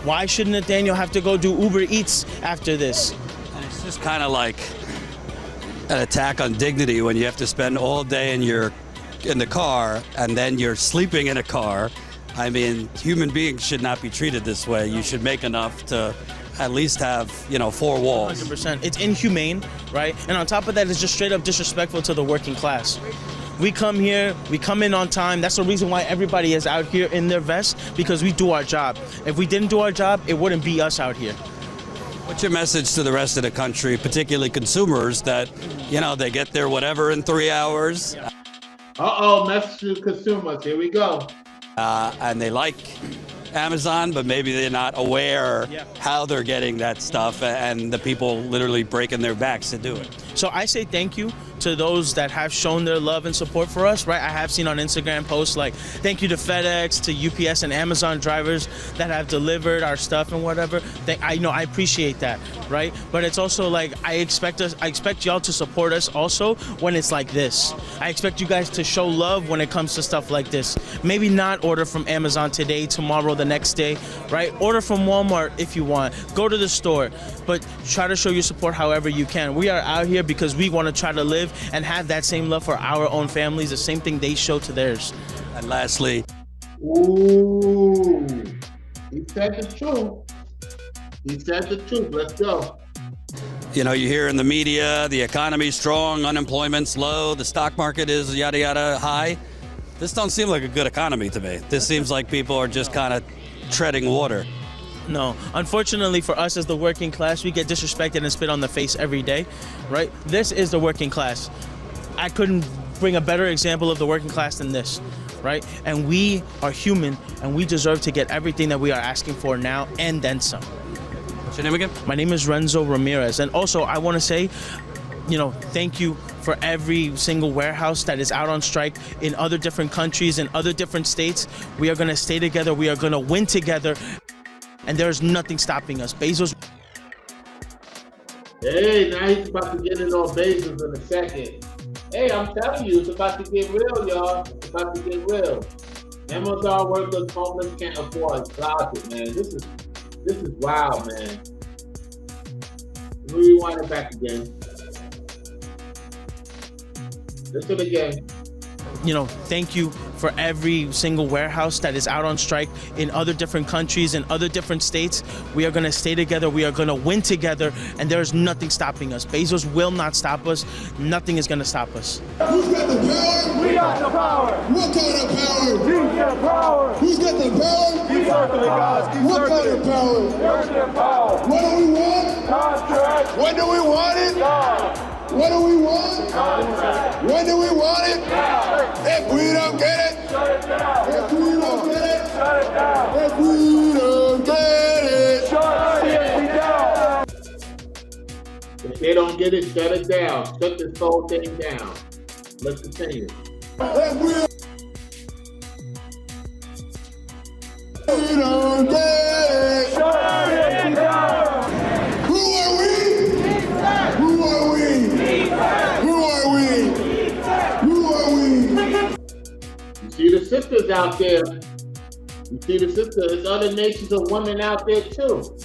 C: Why shouldn't Nathaniel have to go do Uber Eats after this?
B: And it's just kind of like an attack on dignity when you have to spend all day in the car and then you're sleeping in a car. I mean, human beings should not be treated this way. You should make enough to at least have, 4 walls.
C: 100%. It's inhumane, right? And on top of that, it's just straight up disrespectful to the working class. We come here, we come in on time. That's the reason why everybody is out here in their vests, because we do our job. If we didn't do our job, it wouldn't be us out here.
B: What's your message to the rest of the country, particularly consumers, that, they get their whatever in 3 hours?
A: Message to consumers. Here we go.
B: And they like Amazon, but maybe they're not aware how they're getting that stuff and the people literally breaking their backs to do it.
C: So I say thank you to those that have shown their love and support for us, right? I have seen on Instagram posts like, thank you to FedEx, to UPS and Amazon drivers that have delivered our stuff and whatever. I appreciate that, right? But it's also like, I expect y'all to support us also when it's like this. I expect you guys to show love when it comes to stuff like this. Maybe not order from Amazon today, tomorrow, the next day, right? Order from Walmart if you want. Go to the store, but try to show your support however you can. We are out here because we want to try to live and have that same love for our own families, the same thing they show to theirs.
B: And lastly,
A: ooh, he said the truth. He said the truth. Let's go.
B: you hear in the media, the economy's strong, unemployment's low, the stock market is yada yada high. This don't seem like a good economy to me. This seems like people are just kind of treading water.
C: No, unfortunately for us as the working class, we get disrespected and spit on the face every day, right? This is the working class. I couldn't bring a better example of the working class than this, right? And we are human, and we deserve to get everything that we are asking for now and then some.
B: What's your name again?
C: My name is Renzo Ramirez. And also, I want to say, thank you for every single warehouse that is out on strike in other different countries, in other different states. We are going to stay together. We are going to win together. And there's nothing stopping us. Bezos.
A: Hey, now he's about to get in on Bezos in a second. Hey, I'm telling you, it's about to get real, y'all. It's about to get real. Amazon workers, homeless can't afford a closet, man. This is wild, man. Let me rewind it back again. Listen again.
C: Thank you for every single warehouse that is out on strike in other different countries, in other different states. We are going to stay together. We are going to win together. And there's nothing stopping us. Bezos will not stop us. Nothing is going to stop us.
D: Who's got the power?
E: We got the power.
D: What kind of power?
E: We got power.
D: Who's got the power?
E: Keep circling, guys. Keep
D: What kind
E: circling.
D: of power?
E: Working power.
D: What do we want?
E: Contract.
D: When do we want it?
E: God.
D: What do we want?
E: Contract.
D: When do we want it?
E: God.
D: If we don't get it,
E: Shut it down.
D: if we don't get it,
E: Shut it down.
D: if we don't get it.
E: Shut CSP down.
A: If they don't get it, shut it down. Shut this whole thing down. Let's continue.
D: If we don't get it.
E: Shut CSP down.
D: Who are we? Who are we? Who are we? Who are we?
A: You see the sisters out there. You see the sisters. There's other nations of women out there too.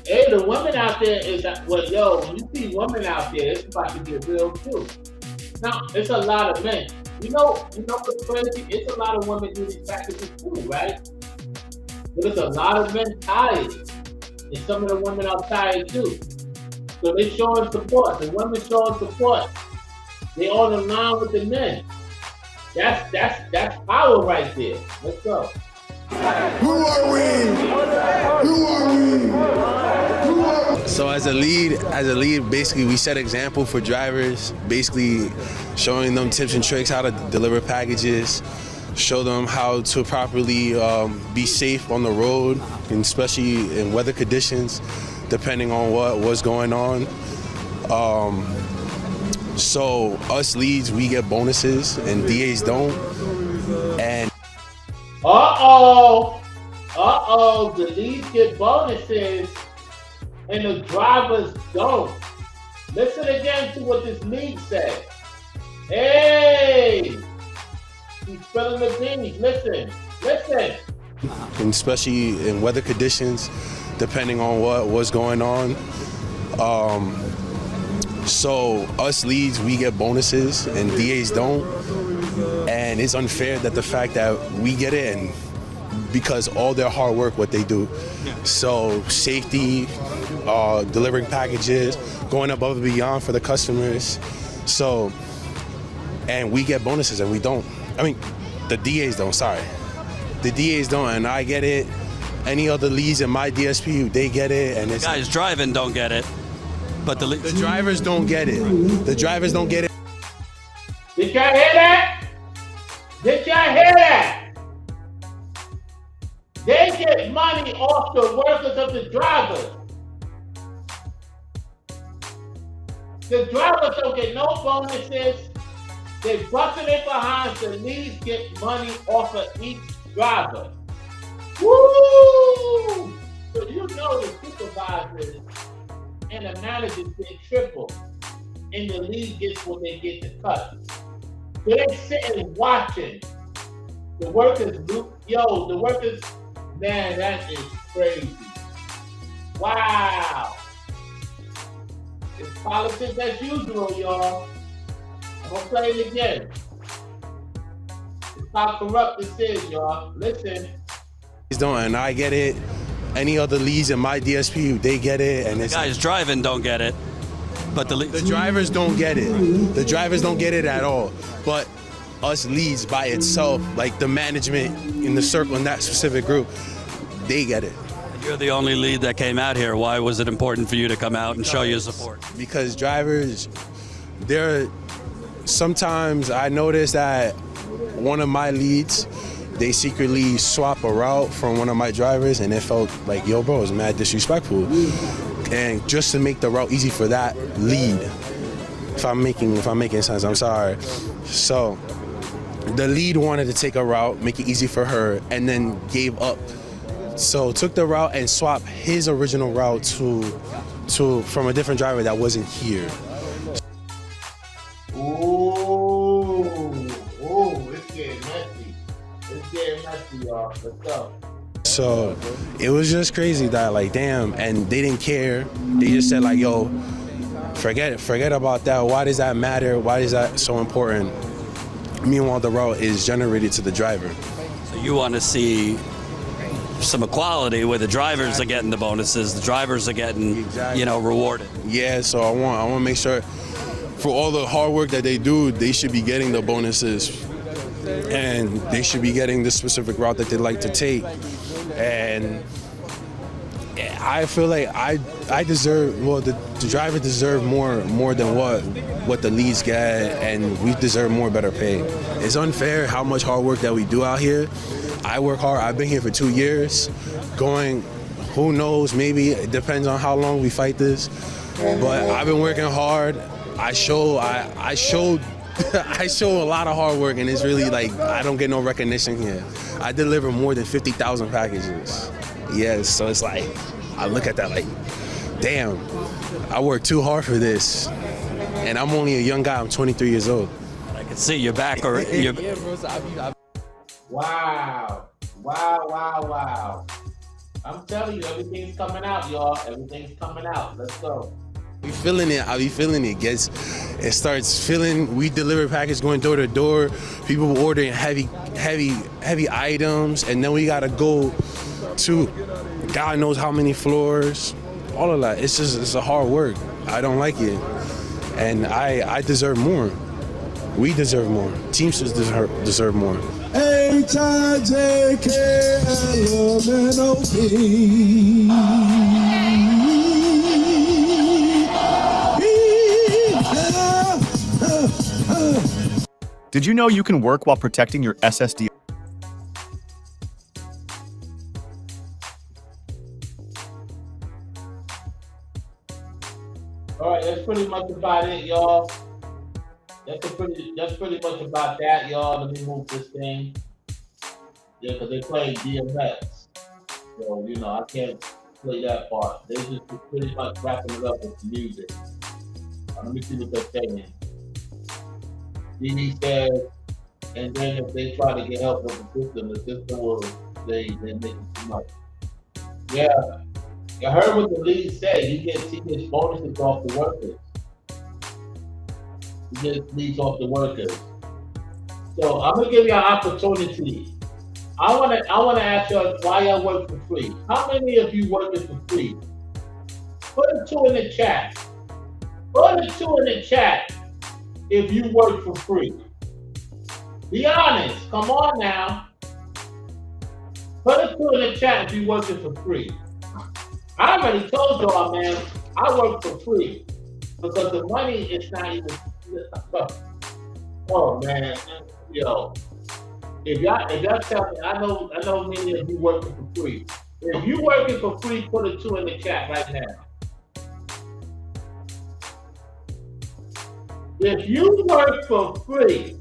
A: Hey, the women out there is when you see women out there, it's about to get real too. Now, it's a lot of men. You know what's crazy? It's a lot of women do these packages too, right? But there's a lot of men tired. And some of the women are tired too. So they showing support. The women showing support. They on the line with the men. That's power right there. Let's go.
D: Who are we? Who are we? Who are we?
I: So as a lead, basically we set example for drivers, basically showing them tips and tricks how to deliver packages, show them how to properly be safe on the road, and especially in weather conditions, depending on what's going on. So us leads, we get bonuses and DAs don't. And
A: The leads get bonuses and the drivers don't. Listen again to what this league said. Hey! He's spilling the beans. Listen.
I: And especially in weather conditions, depending on what's going on. So us leads, we get bonuses and DAs don't. And it's unfair that the fact that we get it and because all their hard work, what they do. So safety, delivering packages, going above and beyond for the customers. So, and we get bonuses and we don't. I mean, the DAs don't, sorry. The DAs don't, and I get it. Any other leads in my DSP, they get it. And it's
B: Guys driving don't get it, but the
I: drivers don't get it. The drivers don't get it.
A: Did y'all hear that? Did y'all hear that? They get money off the workers of the drivers. The drivers don't get no bonuses. They busting it behind, the leads get money off of each driver. Woo! So you know the supervisors and the managers get triple, and the league gets what they get to cut. So they're sitting watching the workers do. Yo, the workers, man, that is crazy. Wow. It's politics as usual, y'all. I'm gonna play it again. It's how corrupt this is, y'all. Listen.
I: And I get it. Any other leads in my DSP, they get it. And it's
B: guys driving don't get it, but the
I: drivers don't get it. The drivers don't get it at all. But us leads by itself, like the management in the circle in that specific group, they get it.
B: You're the only lead that came out here. Why was it important for you to come out and show your support?
I: Because drivers, sometimes I noticed that one of my leads, they secretly swap a route from one of my drivers, and it felt like, yo, bro, it's mad disrespectful. And just to make the route easy for that lead, if I'm making sense, I'm sorry. So the lead wanted to take a route, make it easy for her, and then gave up. So took the route and swapped his original route from a different driver that wasn't here.
A: Ooh, it's getting messy. It's getting messy, y'all. Let's go.
I: So it was just crazy that, like, damn, and they didn't care. They just said, like, yo, forget about that. Why does that matter? Why is that so important? Meanwhile, the route is generated to the driver.
B: So you want to see some equality where the drivers are getting the bonuses, the drivers are getting, rewarded.
I: Yeah, so I want to make sure for all the hard work that they do, they should be getting the bonuses, and they should be getting the specific route that they like to take. And I feel like I deserve, well, the driver deserve more than what the leads get, and we deserve better pay. It's unfair how much hard work that we do out here. I work hard. I've been here for 2 years. Who knows, maybe it depends on how long we fight this. But I've been working hard. I show a lot of hard work, and it's really like I don't get no recognition here. I deliver more than 50,000 packages. Yes, so it's like I look at that like, damn, I worked too hard for this, and I'm only a young guy. I'm 23 years old.
B: I can see your back or
A: Wow. I'm telling you, everything's coming out, y'all. Everything's coming out. Let's go.
I: I be feeling it. It starts feeling. We deliver package going door to door. People ordering heavy items, and then we gotta go to God knows how many floors. All of that. It's a hard work. I don't like it, and I deserve more. We deserve more. Teamsters deserve more.
J: Did you know you can work while protecting your SSD?
A: All right, that's pretty much about it, y'all. That's pretty much about that, y'all. Let me move this thing. Yeah, because they play DMX. So, I can't play that part. They just pretty much wrapping it up with the music. Let me see what they're saying. He says, and then if they try to get help with the system will they make it too much. Yeah, I heard what the league said. He gets bonuses off the workers. He gets leads off the workers. So I'm gonna give you an opportunity. I wanna ask you why y'all work for free. How many of you working for free? Put a 2 in the chat. Put a 2 in the chat if you work for free. Be honest. Come on now. Put a 2 in the chat if you working for free. I already told y'all, man, I work for free because the money is not even. Oh man, yo. If y'all tell me, I know many of you working for free. If you working for free, put a 2 in the chat right now. If you work for free,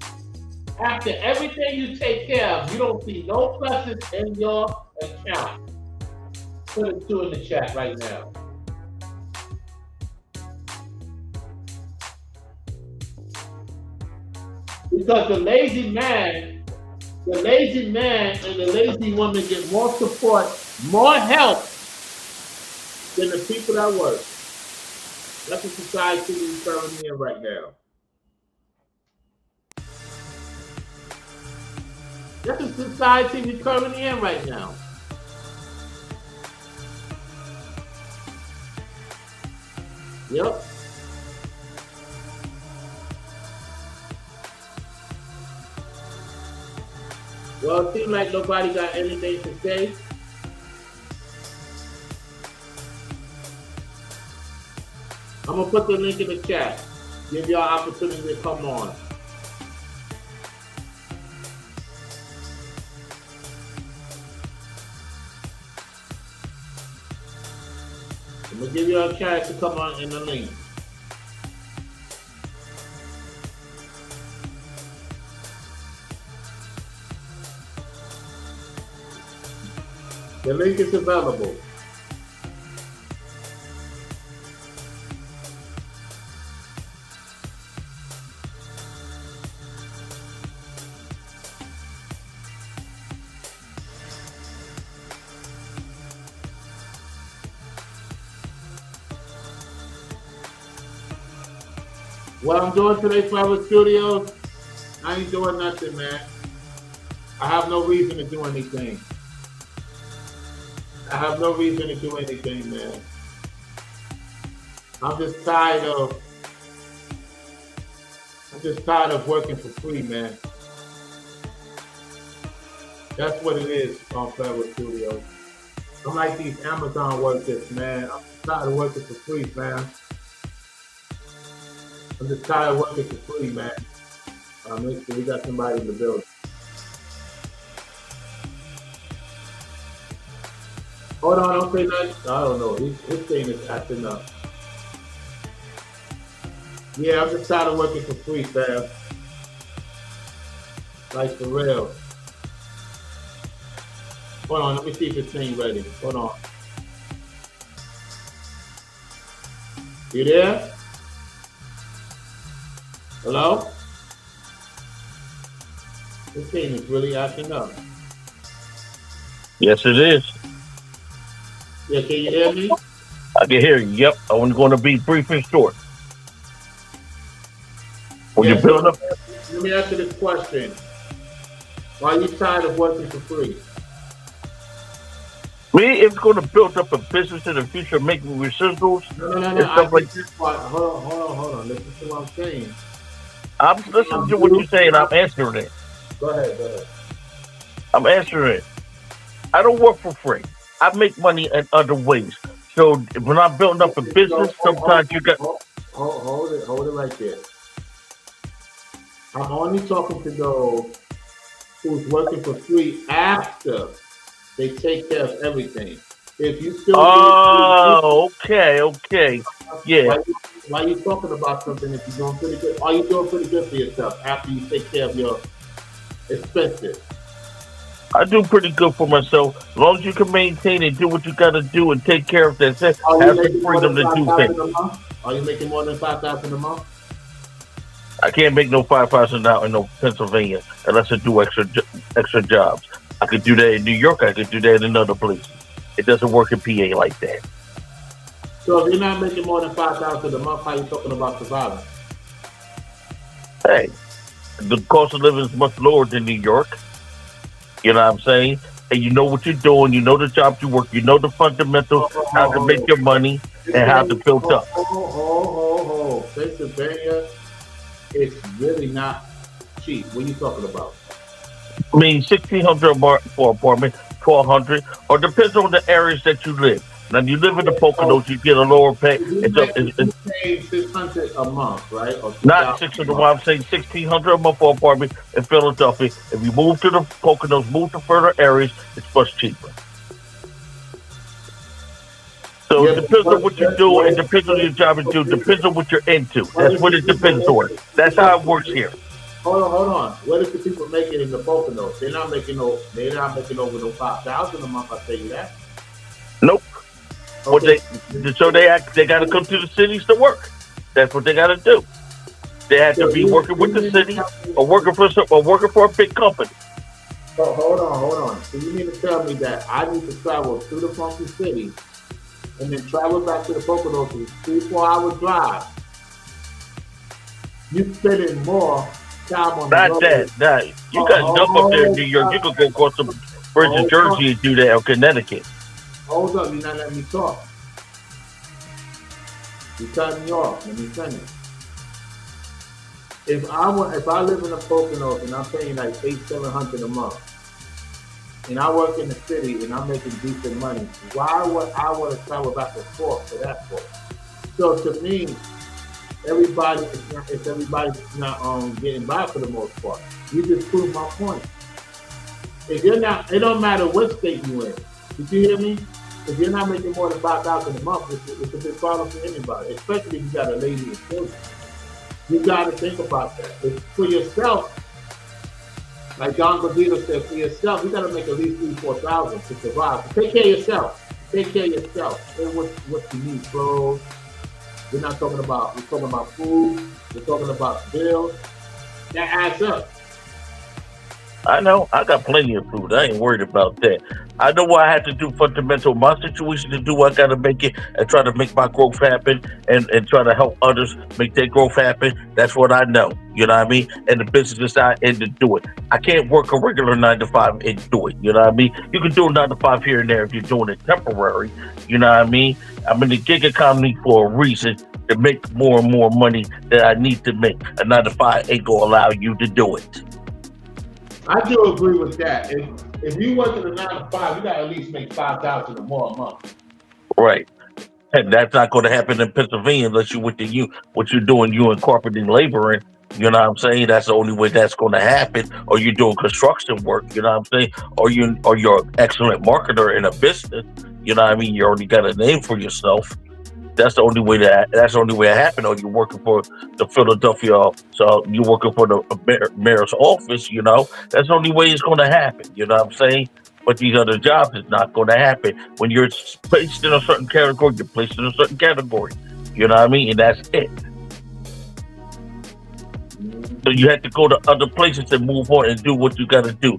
A: after everything you take care of, you don't see no pluses in your account. Put a 2 in the chat right now. Because the lazy man and the lazy woman get more support, more help than the people that work. That's the society we're currently in right now. That's the society we're currently in right now. Yep. Well, it seems like nobody got anything to say. I'm gonna put the link in the chat. Give y'all opportunity to come on. I'm gonna give you a chance to come on in the link. The link is available. What I'm doing today, Flower Studios, I ain't doing nothing, man. I have no reason to do anything. I have no reason to do anything, man. I'm just tired of working for free, man. That's what it is on Flower Studios. I'm like these Amazon workers, man. I'm just tired of working for free, man. I'm just tired of working for free, man. Make sure we got somebody in the building. Hold on, don't say nothing. I don't know. His thing is acting up. Yeah, I'm just tired of working for free, fam. Like for real. Hold on, let me see if this thing ready. Hold on. You there? Hello? This thing is really acting up.
K: Yes, it is.
A: Yeah, can you hear me?
K: I can hear you. Yep. I'm going to be brief and short. When you build up.
A: Let me ask you this question. Why are you tired of working for free?
K: Me, it's going to build up a business in the future, making residuals.
A: No. Hold on. Listen to what I'm saying.
K: I'm listening to what you're saying. I'm answering it.
A: Go ahead.
K: I'm answering it. I don't work for free. I make money in other ways. So when I'm building up a business, sometimes you got.
A: Hold it right there. I'm only talking to those who's working for free after they take care of everything. If you still.
K: Okay. Yeah.
A: Why are you talking about something if you're doing pretty good? Are you doing pretty good for yourself after you take care of your expenses?
K: I do pretty good for myself. As long as you can maintain and do what you got to do and take care of that, have the freedom to do things.
A: Are you making more than $5,000 a month?
K: I can't make no 5,000 out in no Pennsylvania unless I do extra jobs. I could do that in New York. I could do that in other places. It doesn't work in PA like that.
A: So if you're not making more than 5,000 a month, how you talking about surviving?
K: Hey, the cost of living is much lower than New York. You know what I'm saying? And you know what you're doing. You know the jobs you work. You know the fundamentals, how to make your money, and how to build up.
A: Pennsylvania, it's really not cheap. What are you talking about?
K: I mean, $1,600 for an apartment, $1,200, or depends on the areas that you live. Now, you live in the Poconos, you get a lower pay.
A: It's paying $600 a month, right? Or
K: not $600. I'm saying $1,600 a month for an apartment in Philadelphia. If you move to the Poconos, move to further areas, it's much cheaper. So it depends on what you do, it depends on your job you do, depends on what you're into. That's what it depends on. That's how it works here.
A: Hold on. What is the people making in the Poconos? They're not making over no 5,000 a month. I tell you that.
K: Nope.
A: Okay.
K: They got to come to the cities to work. That's what they got to do. They have to be working with the city or working for a big company.
A: So hold on. So you mean to tell me that I need to travel through the funky city and then travel back to the Poconos in 3-4 hour drive? You spending more time on
K: not the road. That. You got jump up there in New York. You could go across the bridge of Jersey and do that, or Connecticut.
A: Hold up, you're not letting me talk. You cut me off. Let me finish. If I live in the Poconos and I'm paying like $800-700 a month, and I work in the city and I'm making decent money, why would I want to travel back and forth for that for? So to me, everybody's not getting by for the most part. You just proved my point. If you're not, it don't matter what state you in. Did you hear me? If you're not making more than 5,000 a month, it's a big problem for anybody, especially if you got a lady and children. You got to think about that. It's for yourself, like Don Gordito said, for yourself, you got to make at least 3,000-4,000 to survive. Take care of yourself. Take care of yourself. And what you need, clothes. We're talking about food. We're talking about bills. That adds up.
K: I know. I got plenty of food. I ain't worried about that. I know what I have to do fundamental. My situation to do, I got to make it and try to make my growth happen and try to help others make their growth happen. That's what I know. You know what I mean? And the business side and to do it. I can't work a regular 9-to-5 and do it. You know what I mean? You can do a 9-to-5 here and there if you're doing it temporary. You know what I mean? I'm in the gig economy for a reason, to make more and more money that I need to make. A 9-to-5 ain't going to allow you to do it.
A: I do agree with that. If you work in a 9-to-5, you got to at least make 5,000 or more a month.
K: Right. And that's not going to happen in Pennsylvania unless you're what you're doing, you incorporating laboring. You know what I'm saying? That's the only way that's going to happen. Or you're doing construction work, you know what I'm saying? Or you're an excellent marketer in a business. You know what I mean? You already got a name for yourself. That's the only way it happened. Or you're working for the Philadelphia, so you're working for the mayor's office, you know. That's the only way it's going to happen, you know what I'm saying? But these other jobs is not going to happen. When you're placed in a certain category, you're placed in a certain category. You know what I mean? And that's it. So you have to go to other places and move on and do what you got to do.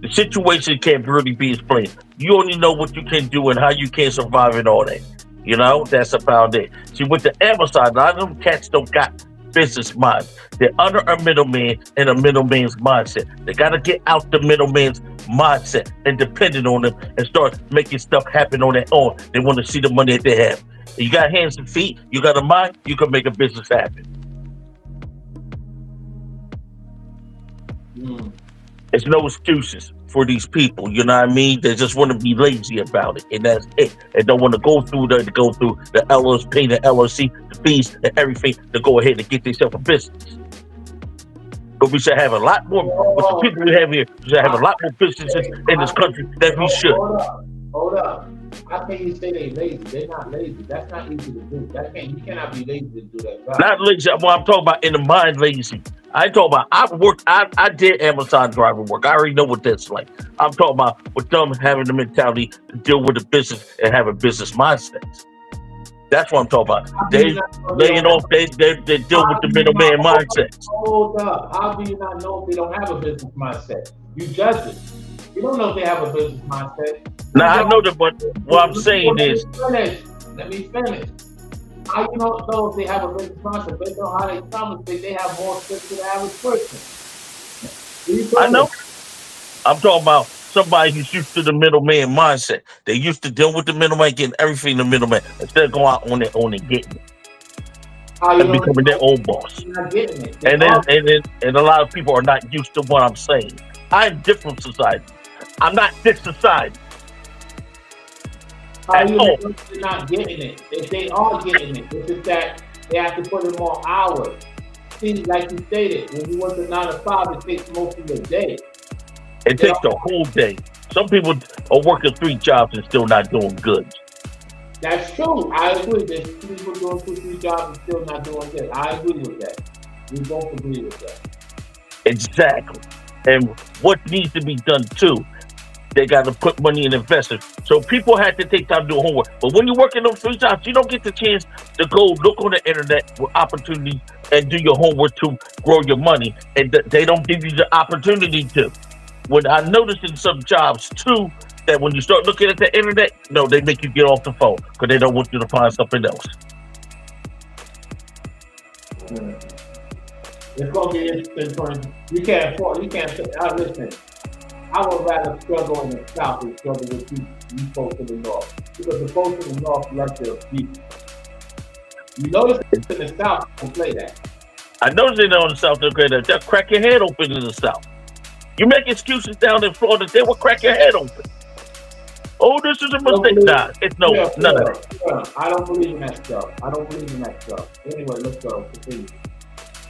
K: The situation can't really be explained. You only know what you can do and how you can survive and all that. You know, that's about it. See, with the Amazon, a lot of them cats don't got business minds. They're under a middleman and a middleman's mindset. They got to get out the middleman's mindset and depending on them and start making stuff happen on their own. They want to see the money that they have. If you got hands and feet, you got a mind, you can make a business happen. There's no excuses for these people, you know what I mean? They just want to be lazy about it, and that's it. They don't want to go through the LLC, the LLC, the fees, and everything to go ahead and get themselves a business. But we should have a lot more, with the people we have here, we should have a lot more businesses in this country than we should.
A: Hold up. How can you say they're lazy? They're not lazy. That's not easy to do. You cannot be lazy to do that job.
K: Not lazy. Well, I'm talking about in the mind lazy. I ain't talking about, I did Amazon driver work. I already know what that's like. I'm talking about with them having the mentality to deal with the business and have a business mindset. That's what I'm talking about. They laying off. They deal with the middleman mindset.
A: Hold up. How do you not know if they don't have a business mindset? You judge it. You don't know if they have a business mindset.
K: Now I know that, but what I'm saying is,
A: let me finish. How you don't know if they have a business mindset? Based on how they conversate, they have more sense than the average person.
K: I know. I'm talking about somebody who's used to the middleman mindset. They used to deal with the middleman, getting everything the middleman instead of going out on their own and getting it. And becoming their own boss.
A: Not getting it.
K: And a lot of people are not used to what I'm saying. I'm different from society. I'm not this society.
A: How you know they're not getting it? If they are getting it, it's just that they have to put in more hours. See, like you stated, when you work a 9 to 5, it takes most of the day.
K: It takes the whole day. Some people are working 3 jobs and still not doing good.
A: That's true. I agree. There's people doing 2, 3 jobs and still not doing good. I agree with that. We both agree with that.
K: Exactly. And what needs to be done too, they got to put money in investors. So people had to take time to do homework. But when you work in those 3 jobs, you don't get the chance to go look on the internet with opportunities and do your homework to grow your money. And they don't give you the opportunity to. When I noticed in some jobs too, that when you start looking at the internet, no, they make you get off the phone because they don't want you to find something else.
A: It's gonna be interesting. You can't afford. You can't. Listen. I would rather struggle in the South than struggle with you folks in the North, because the folks in the North like their people. You notice in the South don't play that.
K: I noticed they know in the South they'll play that. They'll crack your head open in the South. You make excuses down in Florida, they will crack your head open. Oh, this is a mistake. Nah, it's none of that.
A: I don't believe in that stuff. Anyway, let's go. Continue.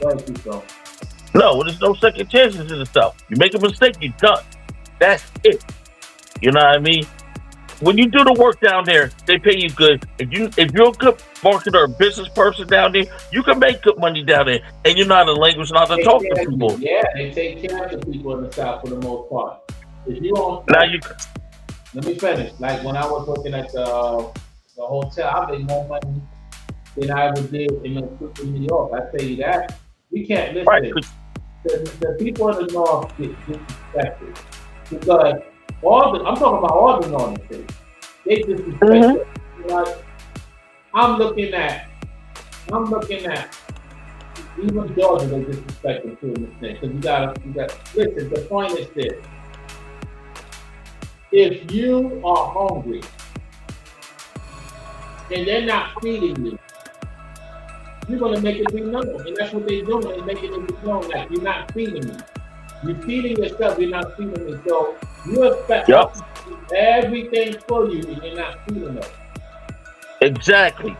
A: Go ahead, keep going.
K: No, there's no second chances in the South. You make a mistake, you're done. That's it. You know what I mean? When you do the work down there, they pay you good. If you're a good marketer or business person down there, you can make good money down there, and you know the language, know how to talk to people.
A: Yeah, they take care of the people in the South for the most part. If you don't, let me finish. Like when I was working at the hotel, I made more money than I ever did in New York. I tell you that. We can't listen.
K: Right.
A: The people in the North get disrespected because I'm talking about all the northern states. They disrespect. Like, I'm looking at even Georgia. They disrespect them too in this thing. Because you got. Listen, the point is this: if you are hungry and they're not feeding you, you're gonna make it be known, and that's what they're doing. They're making it be known that you're not feeding me. You're feeding yourself. You're not feeding me. So you expect us to do everything for you, and you're not feeding them.
K: Exactly.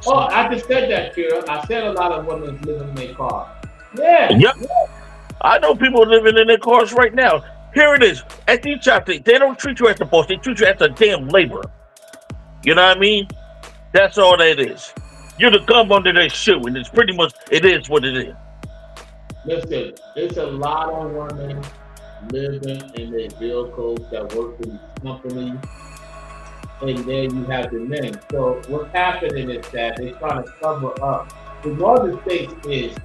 A: Oh, I just said that, Kira. I said a lot of women living in their car. Yeah.
K: Yep. I know people living in their cars right now. Here it is. At these jobs, they don't treat you as the boss. They treat you as a damn laborer. You know what I mean? That's all that is. You're the gum under their shoe, and it's pretty much, it is what it is.
A: Listen, there's a lot of women living in their vehicles that work for these companies, and then you have the men. So what's happening is that they're trying to cover up. The northern states is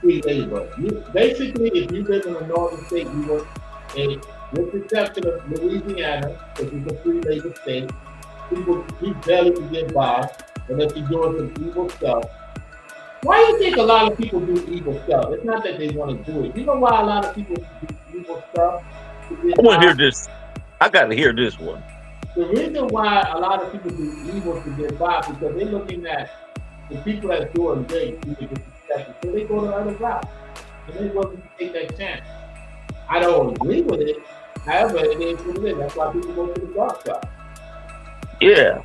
A: free labor. Basically, if you live in a northern state, you work with the exception of Louisiana, which is a free labor state, you barely can get by unless you're doing some evil stuff. Why do you think a lot of people do evil stuff? It's not that they want to do it. You know why a lot of people do evil stuff?
K: I want to hear this. I got to hear this one.
A: The reason why a lot of people do evil to get by is because they're looking at the people that's doing good, so they go to other routes. And they're willing to take that chance. I don't agree with it. However, it is what it is. That's why people go to the dark side.
K: Yeah.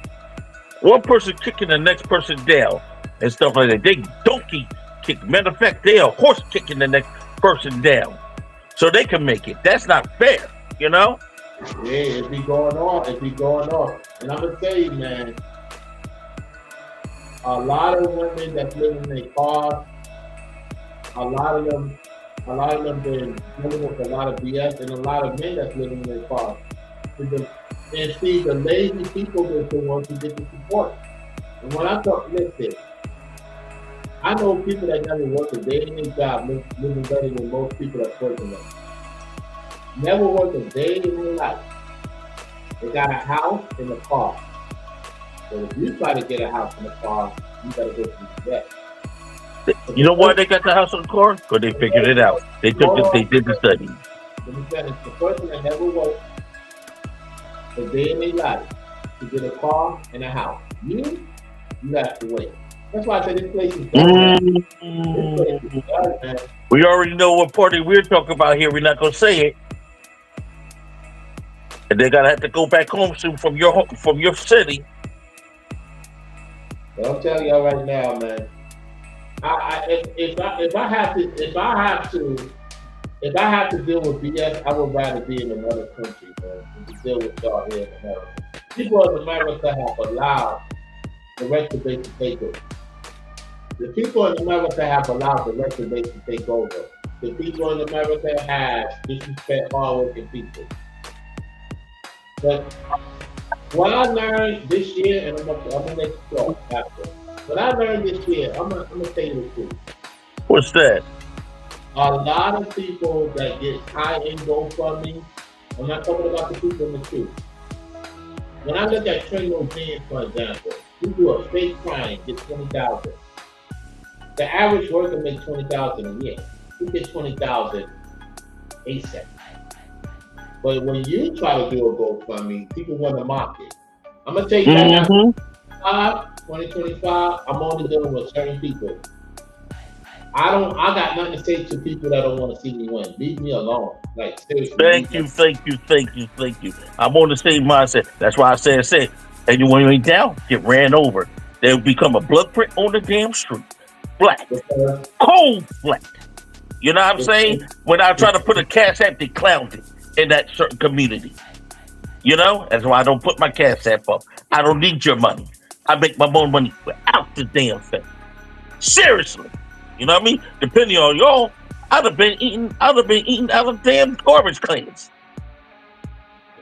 K: One person kicking the next person down and stuff like that. They donkey kick. Matter of fact, they are horse kicking the next person down so they can make it. That's not fair, you know?
A: Yeah, it be going on. And I'm going to tell you, man, a lot of women that live in their cars, a lot of them been dealing with a lot of BS, and a lot of men that's living in their cars. And see, the lazy people is the ones who get the support. And when I talk, listen, I know people that never work a day in their job living better than most people that's working there. Never worked a day in their life. They got a house and a car. So if you try to get a house and a car, you gotta go through that.
K: You know why they got the house and the car? Because they figured it out. They did the study.
A: Let me tell you, the person that never worked a day in their life to get a car and a house. You have to wait. That's why I said this place is done. This place is done, man.
K: We already know what party we're talking about here. We're not gonna say it. And they're gonna have to go back home soon from your city.
A: But I'm telling y'all right now, man. If I have to deal with BS, I would rather be in another country, man, than to deal with y'all here in America. People in America have allowed the rest of base to take over. The people in America have allowed the rest of base to take over. The people in America have disrespect hardworking people. But what I learned this year, and I'm gonna let you go after. What I learned this year, I'm gonna tell you the truth.
K: What's that?
A: A lot of people that get high-end GoFundMe, I'm not talking about the people in the truth. When I look at Trino Jeans, for example, you do a fake crime, get $20,000. The average worker makes $20,000 a year. You get $20,000 ASAP. But when you try to do a GoFundMe, people want to mock it. I'm gonna tell you that now. 2025, I'm only dealing with certain people. I got nothing to say to people that don't want to see me win. Leave me alone. Like, seriously.
K: Thank you. I'm on the same mindset. That's why I said, and when you ain't down, get ran over. They'll become a blood print on the damn street. Black. Cold black. You know what I'm saying? When I try to put a cash app, they clowned it in that certain community. You know? That's why I don't put my cash app up. I don't need your money. I make my own money without the damn thing. Seriously. You know what I mean? Depending on y'all, I'd have been eating out of damn garbage cans.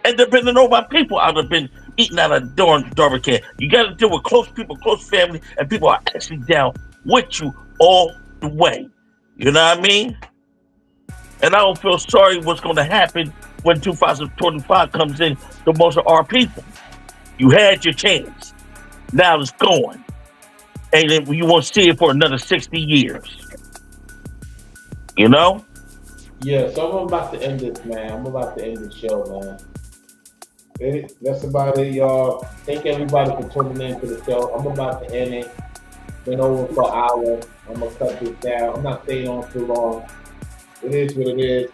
K: And depending on my people, I'd have been eating out of garbage can. You got to deal with close people, close family, and people are actually down with you all the way. You know what I mean? And I don't feel sorry what's going to happen when 2025 comes in to most of our people. You had your chance. Now it's gone. And then you won't see it for another 60 years. You know?
A: Yeah, so I'm about to end this, man. I'm about to end the show, man. That's about it, y'all. Thank everybody for tuning in to the show. I'm about to end it. Been over for an hour. I'm going to cut this down. I'm not staying on too long. It is what it is.